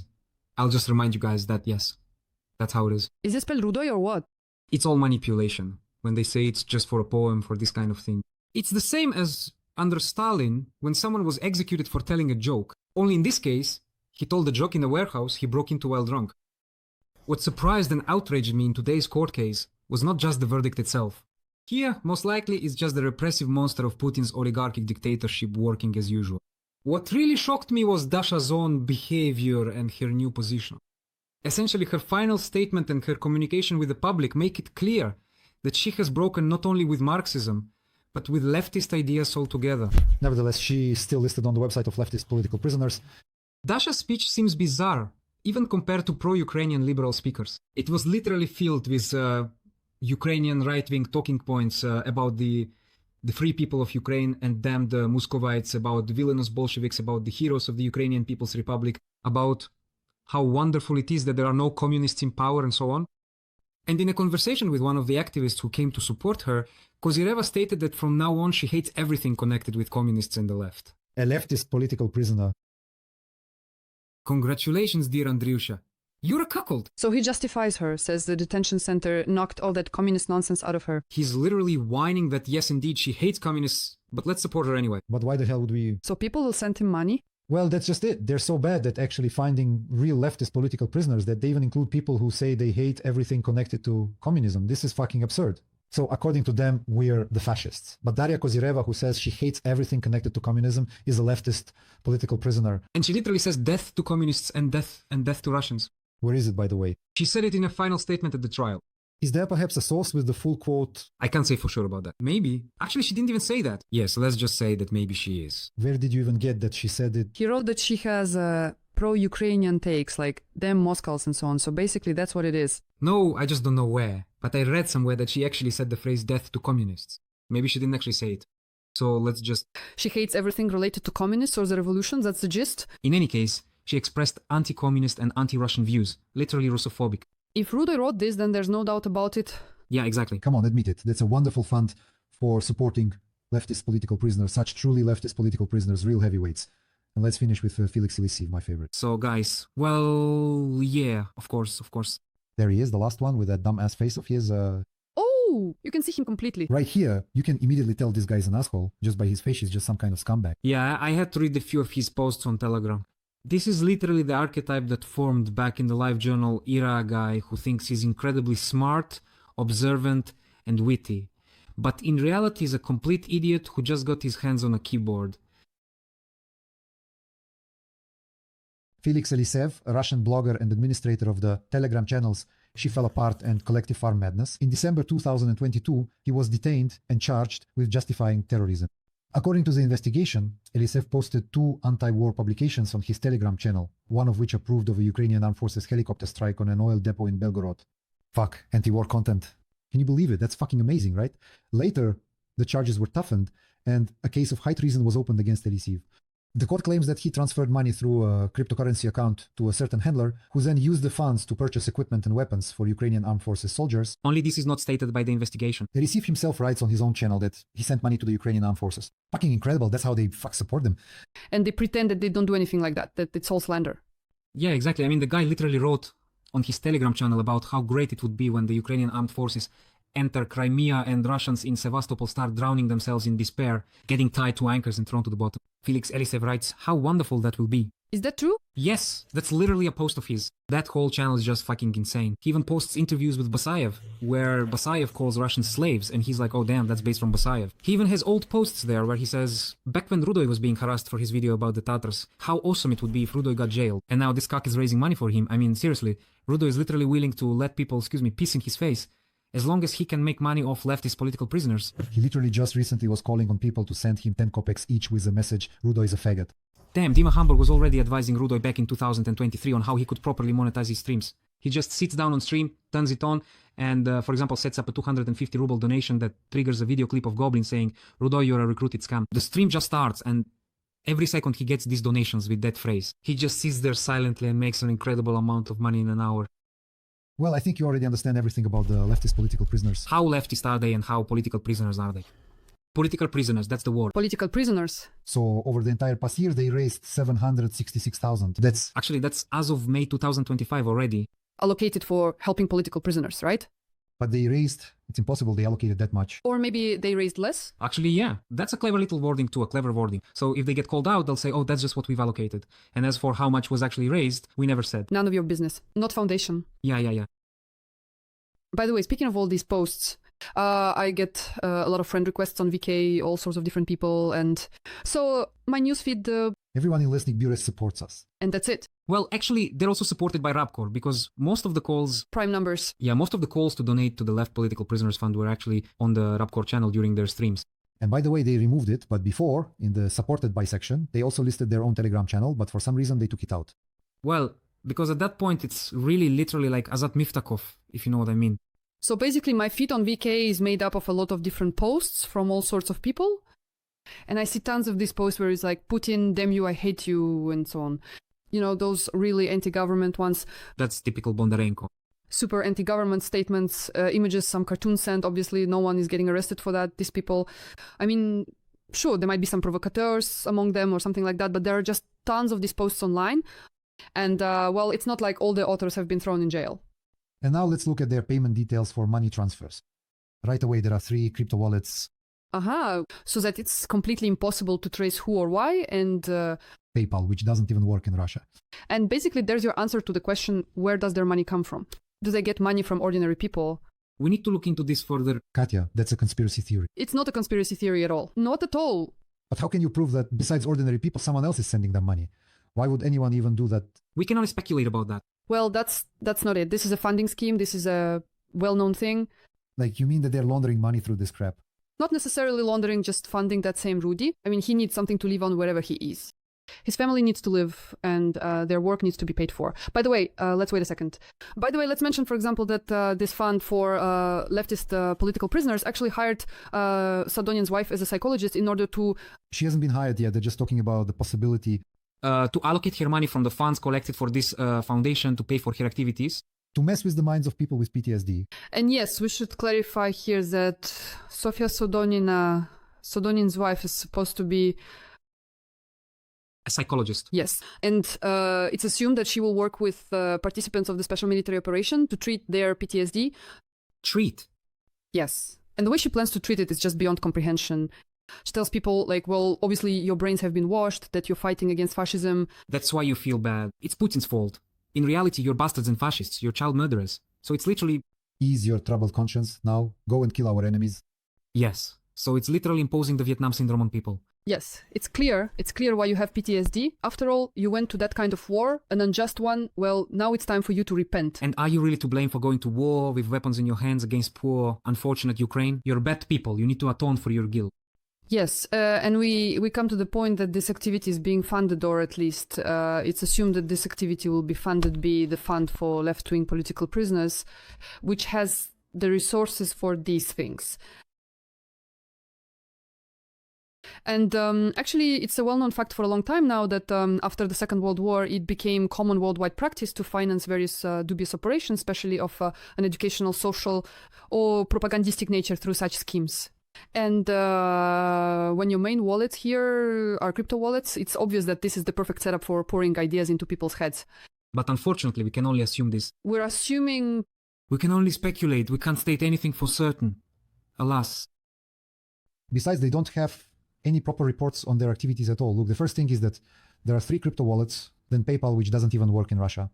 I'll just remind you guys that, yes, that's how it is. Is this spelled Rudoy or what? It's all manipulation when they say it's just for a poem, for this kind of thing. It's the same as under Stalin when someone was executed for telling a joke. Only in this case, he told a joke in a warehouse he broke into while drunk. What surprised and outraged me in today's court case was not just the verdict itself. Here, most likely, it's just the repressive monster of Putin's oligarchic dictatorship working as usual. What really shocked me was Dasha's own behavior and her new position. Essentially, her final statement and her communication with the public make it clear that she has broken not only with Marxism, but with leftist ideas altogether. Nevertheless, she is still listed on the website of leftist political prisoners. Dasha's speech seems bizarre, even compared to pro-Ukrainian liberal speakers. It was literally filled with Ukrainian right-wing talking points about the free people of Ukraine and damned Muscovites, about the villainous Bolsheviks, about the heroes of the Ukrainian People's Republic, about how wonderful it is that there are no communists in power and so on. And in a conversation with one of the activists who came to support her, Kozyreva stated that from now on she hates everything connected with communists and the left. A leftist political prisoner. Congratulations, dear Andriusha. You're a cuckold. So he justifies her, says the detention center knocked all that communist nonsense out of her. He's literally whining that yes, indeed, she hates communists, but let's support her anyway. But why the hell would we? So people will send him money. Well, that's just it. They're so bad that actually finding real leftist political prisoners that they even include people who say they hate everything connected to communism. This is fucking absurd. So according to them, we're the fascists. But Daria Kozireva, who says she hates everything connected to communism, is a leftist political prisoner. And she literally says death to communists and death to Russians. Where is it, by the way? She said it in a final statement at the trial. Is there perhaps a source with the full quote? I can't say for sure about that. Maybe. Actually, she didn't even say that. Yeah, so let's just say that maybe she is. Where did you even get that she said it? He wrote that she has pro-Ukrainian takes, like damn Moscows and so on. So basically, that's what it is. No, I just don't know where. But I read somewhere that she actually said the phrase death to communists. Maybe she didn't actually say it. So let's just... She hates everything related to communists or the revolutions. That's the gist. In any case, she expressed anti-communist and anti-Russian views, literally Russophobic. If Rudoy wrote this, then there's no doubt about it. Yeah, exactly. Come on, admit it. That's a wonderful fund for supporting leftist political prisoners, such truly leftist political prisoners, real heavyweights. And let's finish with Felix Ilisiv, my favorite. So guys, well, yeah, of course. There he is, the last one with that dumb-ass face of his. Oh, you can see him completely. Right here, you can immediately tell this guy's an asshole. Just by his face, he's just some kind of scumbag. Yeah, I had to read a few of his posts on Telegram. This is literally the archetype that formed back in the LiveJournal era guy who thinks he's incredibly smart, observant, and witty. But in reality is a complete idiot who just got his hands on a keyboard. Felix Elisev, a Russian blogger and administrator of the Telegram channels She Fell Apart and Collective Farm Madness. In December 2022, he was detained and charged with justifying terrorism. According to the investigation, Elisev posted 2 anti-war publications on his Telegram channel, one of which approved of a Ukrainian armed forces helicopter strike on an oil depot in Belgorod. Fuck, anti-war content. Can you believe it? That's fucking amazing, right? Later, the charges were toughened, and a case of high treason was opened against Elisev. The court claims that he transferred money through a cryptocurrency account to a certain handler, who then used the funds to purchase equipment and weapons for Ukrainian armed forces soldiers. Only this is not stated by the investigation. Elisev himself writes on his own channel that he sent money to the Ukrainian armed forces. Fucking incredible. That's how they support them. And they pretend that they don't do anything like that it's all slander. Yeah, exactly. I mean, the guy literally wrote on his Telegram channel about how great it would be when the Ukrainian armed forces enter Crimea and Russians in Sevastopol start drowning themselves in despair, getting tied to anchors and thrown to the bottom. Felix Elisev writes, how wonderful that will be. Is that true? Yes, that's literally a post of his. That whole channel is just fucking insane. He even posts interviews with Basayev, where Basayev calls Russians slaves, and he's like, oh damn, that's based from Basayev. He even has old posts there where he says, back when Rudoy was being harassed for his video about the Tatars, how awesome it would be if Rudoy got jailed. And now this cock is raising money for him. I mean, seriously, Rudoy is literally willing to let people, piss in his face, as long as he can make money off leftist political prisoners. He literally just recently was calling on people to send him 10 kopecks each with the message, Rudoy is a faggot. Damn, Dima Hamburg was already advising Rudoy back in 2023 on how he could properly monetize his streams. He just sits down on stream, turns it on, and for example sets up a 250 ruble donation that triggers a video clip of Goblin saying, Rudoy, you're a recruited scam. The stream just starts, and every second he gets these donations with that phrase. He just sits there silently and makes an incredible amount of money in an hour. Well, I think you already understand everything about the leftist political prisoners. How leftist are they and how political prisoners are they? Political prisoners, that's the word. Political prisoners. So over the entire past year, they raised 766,000. That's as of May 2025 already. Allocated for helping political prisoners, right? But they raised, it's impossible they allocated that much. Or maybe they raised less? Actually, yeah. That's a clever little wording too, a clever wording. So if they get called out, they'll say, oh, that's just what we've allocated. And as for how much was actually raised, we never said. None of your business. Not foundation. Yeah. By the way, speaking of all these posts, I get a lot of friend requests on VK, all sorts of different people. And so my newsfeed... Everyone in Lesnik Bures supports us. And that's it. Well, actually, they're also supported by Rapcore because most of the calls... Prime numbers. Yeah, most of the calls to donate to the Left Political Prisoners Fund were actually on the Rapcore channel during their streams. And by the way, they removed it, but before, in the supported by section, they also listed their own Telegram channel, but for some reason they took it out. Well, because at that point it's really literally like Azat Miftakov, if you know what I mean. So basically my feed on VK is made up of a lot of different posts from all sorts of people. And I see tons of these posts where it's like, Putin, damn you, I hate you, and so on. You know, those really anti-government ones. That's typical Bondarenko. Super anti-government statements, images, some cartoons sent. Obviously, no one is getting arrested for that. These people, I mean, sure, there might be some provocateurs among them or something like that, but there are just tons of these posts online. And, well, it's not like all the authors have been thrown in jail. And now let's look at their payment details for money transfers. Right away, there are 3 crypto wallets. So that it's completely impossible to trace who or why, and PayPal, which doesn't even work in Russia. and basically there's your answer to the question, where does their money come from? Do they get money from ordinary people? We need to look into this further. Katya, that's a conspiracy theory. It's not a conspiracy theory at all. Not at all. But how can you prove that besides ordinary people, someone else is sending them money? Why would anyone even do that? We can only speculate about that. Well, that's not it. This is a funding scheme. This is a well-known thing. Like, you mean that they're laundering money through this crap? Not necessarily laundering, just funding that same Rudy. I mean, he needs something to live on wherever he is. His family needs to live, and their work needs to be paid for. By the way, let's wait a second. By the way, let's mention, for example, that this fund for leftist political prisoners actually hired Sadonyan's wife as a psychologist in order to... She hasn't been hired yet. They're just talking about the possibility To allocate her money from the funds collected for this foundation to pay for her activities. to mess with the minds of people with PTSD. And yes, we should clarify here that Sofia Sadonyan's wife is supposed to be... A psychologist. Yes. And it's assumed that she will work with participants of the special military operation to treat their PTSD. Treat. Yes. And the way she plans to treat it is just beyond comprehension. She tells people, like, well, obviously your brains have been washed, that you're fighting against fascism. That's why you feel bad. It's Putin's fault. In reality, you're bastards and fascists. You're child murderers. So it's literally... Ease your troubled conscience now. Go and kill our enemies. Yes. So it's literally imposing the Vietnam syndrome on people. Yes, it's clear. It's clear why you have PTSD. After all, you went to that kind of war, an unjust one. Well, now it's time for you to repent. And are you really to blame for going to war with weapons in your hands against poor, unfortunate Ukraine? You're bad people. You need to atone for your guilt. Yes, and we come to the point that this activity is being funded, or at least it's assumed that this activity will be funded by the Fund for Left-Wing Political Prisoners, which has the resources for these things. And actually, it's a well-known fact for a long time now that after the Second World War, it became common worldwide practice to finance various dubious operations, especially of an educational, social, or propagandistic nature through such schemes. And when your main wallets here are crypto wallets, it's obvious that this is the perfect setup for pouring ideas into people's heads. But unfortunately, we can only assume this. We're assuming... We can only speculate. We can't state anything for certain. Alas. Besides, they don't have any proper reports on their activities at all. Look, the first thing is that there are 3 crypto wallets, then PayPal, which doesn't even work in Russia.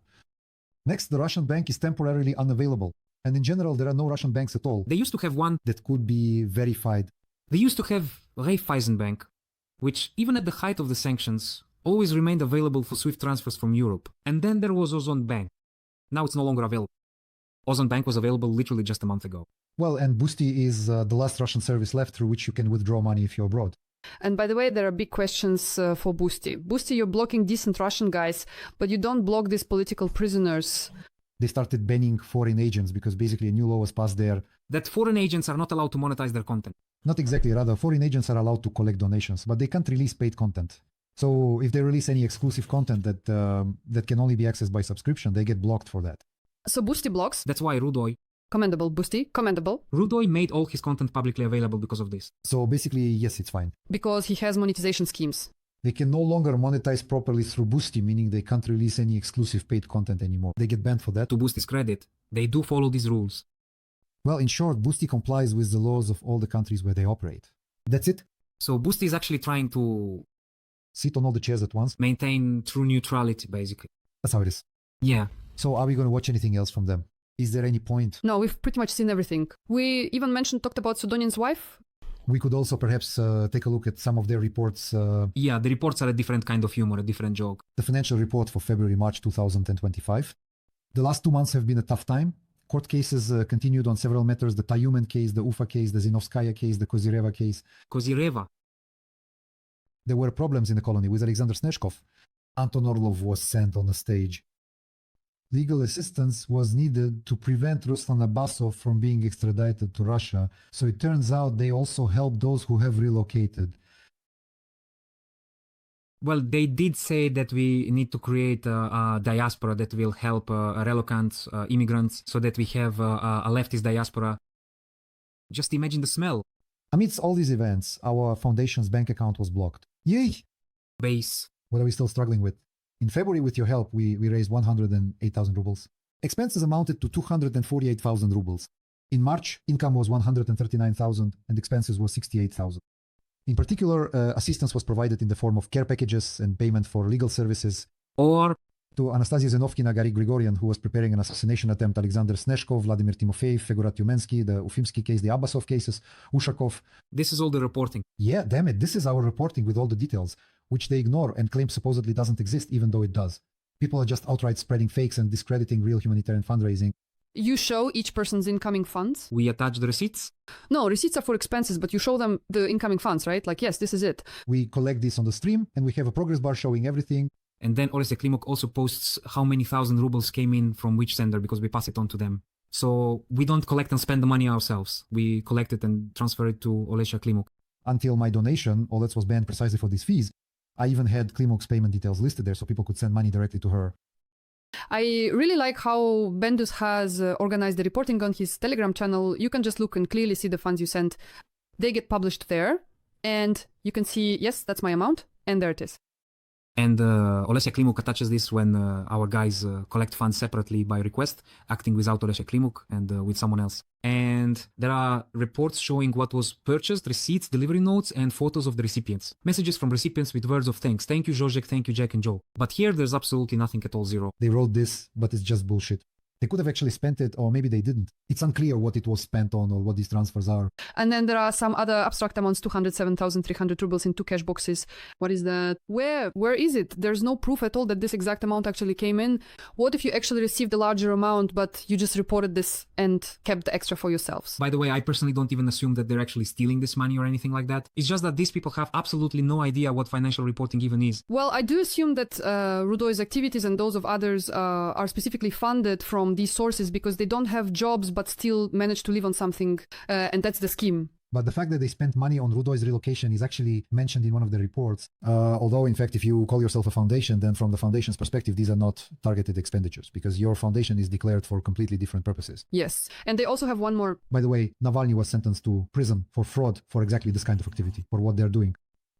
Next, the Russian bank is temporarily unavailable. And in general, there are no Russian banks at all They used to have one. that could be verified. They used to have Raiffeisenbank, which, even at the height of the sanctions, always remained available for SWIFT transfers from Europe. And then there was Ozon Bank. Now it's no longer available. Ozon Bank was available literally just a month ago. Well, and Boosty is the last Russian service left through which you can withdraw money if you're abroad. And by the way, there are big questions for Boosty. Boosty, you're blocking decent Russian guys, but you don't block these political prisoners. They started banning foreign agents because basically a new law was passed there. That foreign agents are not allowed to monetize their content. Not exactly, rather, foreign agents are allowed to collect donations, but they can't release paid content. So if they release any exclusive content that can only be accessed by subscription, they get blocked for that. So Boosty blocks. That's why Rudoy Commendable, Boosty. Commendable. Rudoy made all his content publicly available because of this. So basically, yes, it's fine. Because he has monetization schemes. They can no longer monetize properly through Boosty, meaning they can't release any exclusive paid content anymore. They get banned for that. To boost his credit, they do follow these rules. Well, in short, Boosty complies with the laws of all the countries where they operate. That's it. So Boosty is actually trying to Sit on all the chairs at once. maintain true neutrality, basically. That's how it is. Yeah. So are we going to watch anything else from them? Is there any point? No, we've pretty much seen everything. We even talked about Sadonyan's wife. We could also perhaps take a look at some of their reports. Yeah, the reports are a different kind of humor, a different joke. The financial report for February-March 2025. The last 2 months have been a tough time. Court cases continued on several matters: the Tayumen case, the Ufa case, the Zinovskaya case, the Kozyreva case. Kozyreva. There were problems in the colony with Alexander Snezhkov. Anton Orlov was sent on a stage. Legal assistance was needed to prevent Ruslan Abbasov from being extradited to Russia, so it turns out they also helped those who have relocated. Well, they did say that we need to create a diaspora that will help relocants, immigrants, so that we have a leftist diaspora. Just imagine the smell. Amidst all these events, our foundation's bank account was blocked. Yay! Base. What are we still struggling with? In February, with your help, we raised 108,000 rubles. Expenses amounted to 248,000 rubles. In March, income was 139,000 and expenses was 68,000. In particular, assistance was provided in the form of care packages and payment for legal services. Or To Anastasia Zenovkina, Gary Grigorian, who was preparing an assassination attempt, Alexander Snezhkov, Vladimir Timofeyev, Fegorat Tyumensky, the Ufimsky case, the Abbasov cases, Ushakov. this is all the reporting. Yeah, damn it, this is our reporting with all the details, which they ignore and claim supposedly doesn't exist, even though it does. People are just outright spreading fakes and discrediting real humanitarian fundraising. You show each person's incoming funds? We attach the receipts. No, receipts are for expenses, but you show them the incoming funds, right? Like, yes, this is it. We collect this on the stream and we have a progress bar showing everything. And then Olesya Klimuk also posts how many thousand rubles came in from which sender because we pass it on to them. So we don't collect and spend the money ourselves. We collect it and transfer it to Olesya Klimuk. Until my donation, Olets was banned precisely for these fees. I even had Klimuk's payment details listed there so people could send money directly to her. I really like how Bendus has organized the reporting on his Telegram channel. You can just look and clearly see the funds you sent. They get published there, and you can see, yes, that's my amount, and there it is. And Olesya Klimuk attaches this when our guys collect funds separately by request, acting without Olesya Klimuk and with someone else. And there are reports showing what was purchased, receipts, delivery notes, and photos of the recipients. Messages from recipients with words of thanks. Thank you, Zsozsek. Thank you, Jack and Joe. But here, there's absolutely nothing at all, zero. They wrote this, but it's just bullshit. They could have actually spent it, or maybe they didn't. It's unclear what it was spent on or what these transfers are. And then there are some other abstract amounts, 207,300 rubles in 2 cash boxes. What is that? Where is it? There's no proof at all that this exact amount actually came in. What if you actually received a larger amount, but you just reported this and kept the extra for yourselves? By the way, I personally don't even assume that they're actually stealing this money or anything like that. It's just that these people have absolutely no idea what financial reporting even is. Well, I do assume that Rudoi's activities and those of others are specifically funded from these sources because they don't have jobs but still manage to live on something, and that's the scheme. But the fact that they spent money on Rudoi's relocation is actually mentioned in one of the reports. Although, in fact, if you call yourself a foundation, then from the foundation's perspective, these are not targeted expenditures because your foundation is declared for completely different purposes. Yes. And they also have one more. By the way, Navalny was sentenced to prison for fraud for exactly this kind of activity, for what they're doing.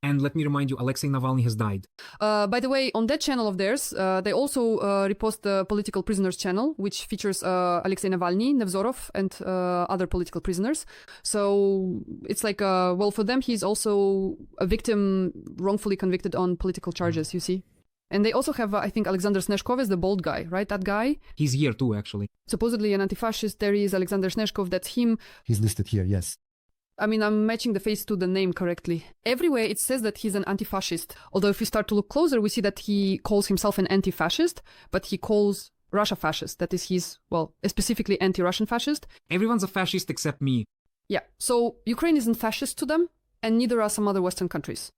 And let me remind you, Alexei Navalny has died. By the way, on that channel of theirs, they also repost the Political Prisoners channel, which features Alexei Navalny, Nevzorov, and other political prisoners. So it's like, well, for them, he's also a victim wrongfully convicted on political charges, you see. And they also have, I think, Alexander Snezhkov is the bald guy, right? That guy? He's here too, actually. Supposedly an anti-fascist. There is Alexander Snezhkov, that's him. He's listed here, yes. I mean, I'm matching the face to the name correctly. Everywhere it says that he's an anti-fascist. Although if we start to look closer, we see that he calls himself an anti-fascist, but he calls Russia fascist. That is his, well, specifically anti-Russian fascist. Everyone's a fascist except me. Yeah, so Ukraine isn't fascist to them, and neither are some other Western countries.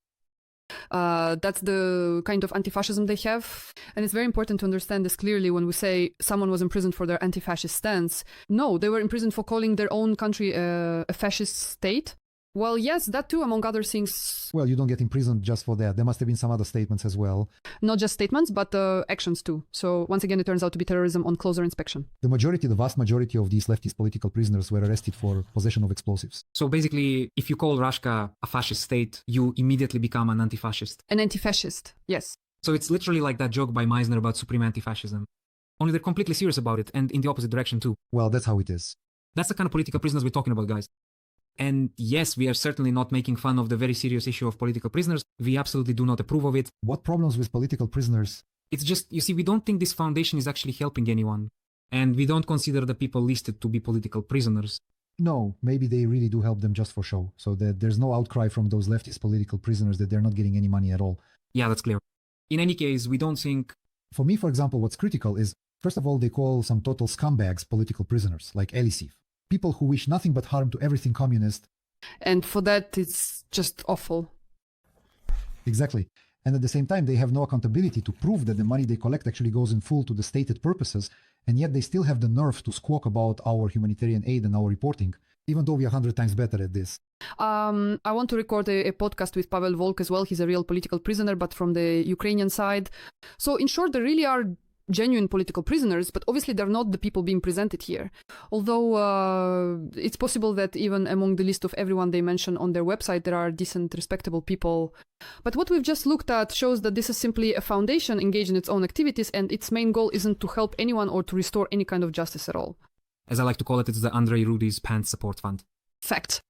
That's the kind of anti-fascism they have. And it's very important to understand this clearly when we say someone was imprisoned for their anti-fascist stance. No, they were imprisoned for calling their own country a fascist state. Well, yes, that too, among other things. Well, you don't get imprisoned just for that. There must have been some other statements as well. Not just statements, but actions too. So once again, it turns out to be terrorism on closer inspection. The vast majority of these leftist political prisoners were arrested for possession of explosives. So basically, if you call Russia a fascist state, you immediately become an anti-fascist. An anti-fascist, yes. So it's literally like that joke by Meisner about supreme anti-fascism. Only they're completely serious about it, and in the opposite direction too. Well, that's how it is. That's the kind of political prisoners we're talking about, guys. And yes, we are certainly not making fun of the very serious issue of political prisoners. We absolutely do not approve of it. What problems with political prisoners? It's just, you see, we don't think this foundation is actually helping anyone. And we don't consider the people listed to be political prisoners. No, maybe they really do help them just for show. So that there's no outcry from those leftist political prisoners that they're not getting any money at all. Yeah, that's clear. In any case, we don't think... For me, for example, what's critical is, first of all, they call some total scumbags political prisoners, like Elisif. People who wish nothing but harm to everything communist. And for that, it's just awful. Exactly. And at the same time, they have no accountability to prove that the money they collect actually goes in full to the stated purposes, and yet they still have the nerve to squawk about our humanitarian aid and our reporting, even though we are 100 times better at this. I want to record a podcast with Pavel Volk as well. He's a real political prisoner, but from the Ukrainian side. So in short, there really are genuine political prisoners, but obviously they're not the people being presented here. Although it's possible that even among the list of everyone they mention on their website, there are decent, respectable people. But what we've just looked at shows that this is simply a foundation engaged in its own activities, and its main goal isn't to help anyone or to restore any kind of justice at all. As I like to call it, it's the Andrei Rudy's Pants Support Fund. Fact.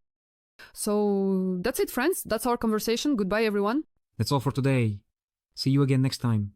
So that's it, friends. That's our conversation. Goodbye, everyone. That's all for today. See you again next time.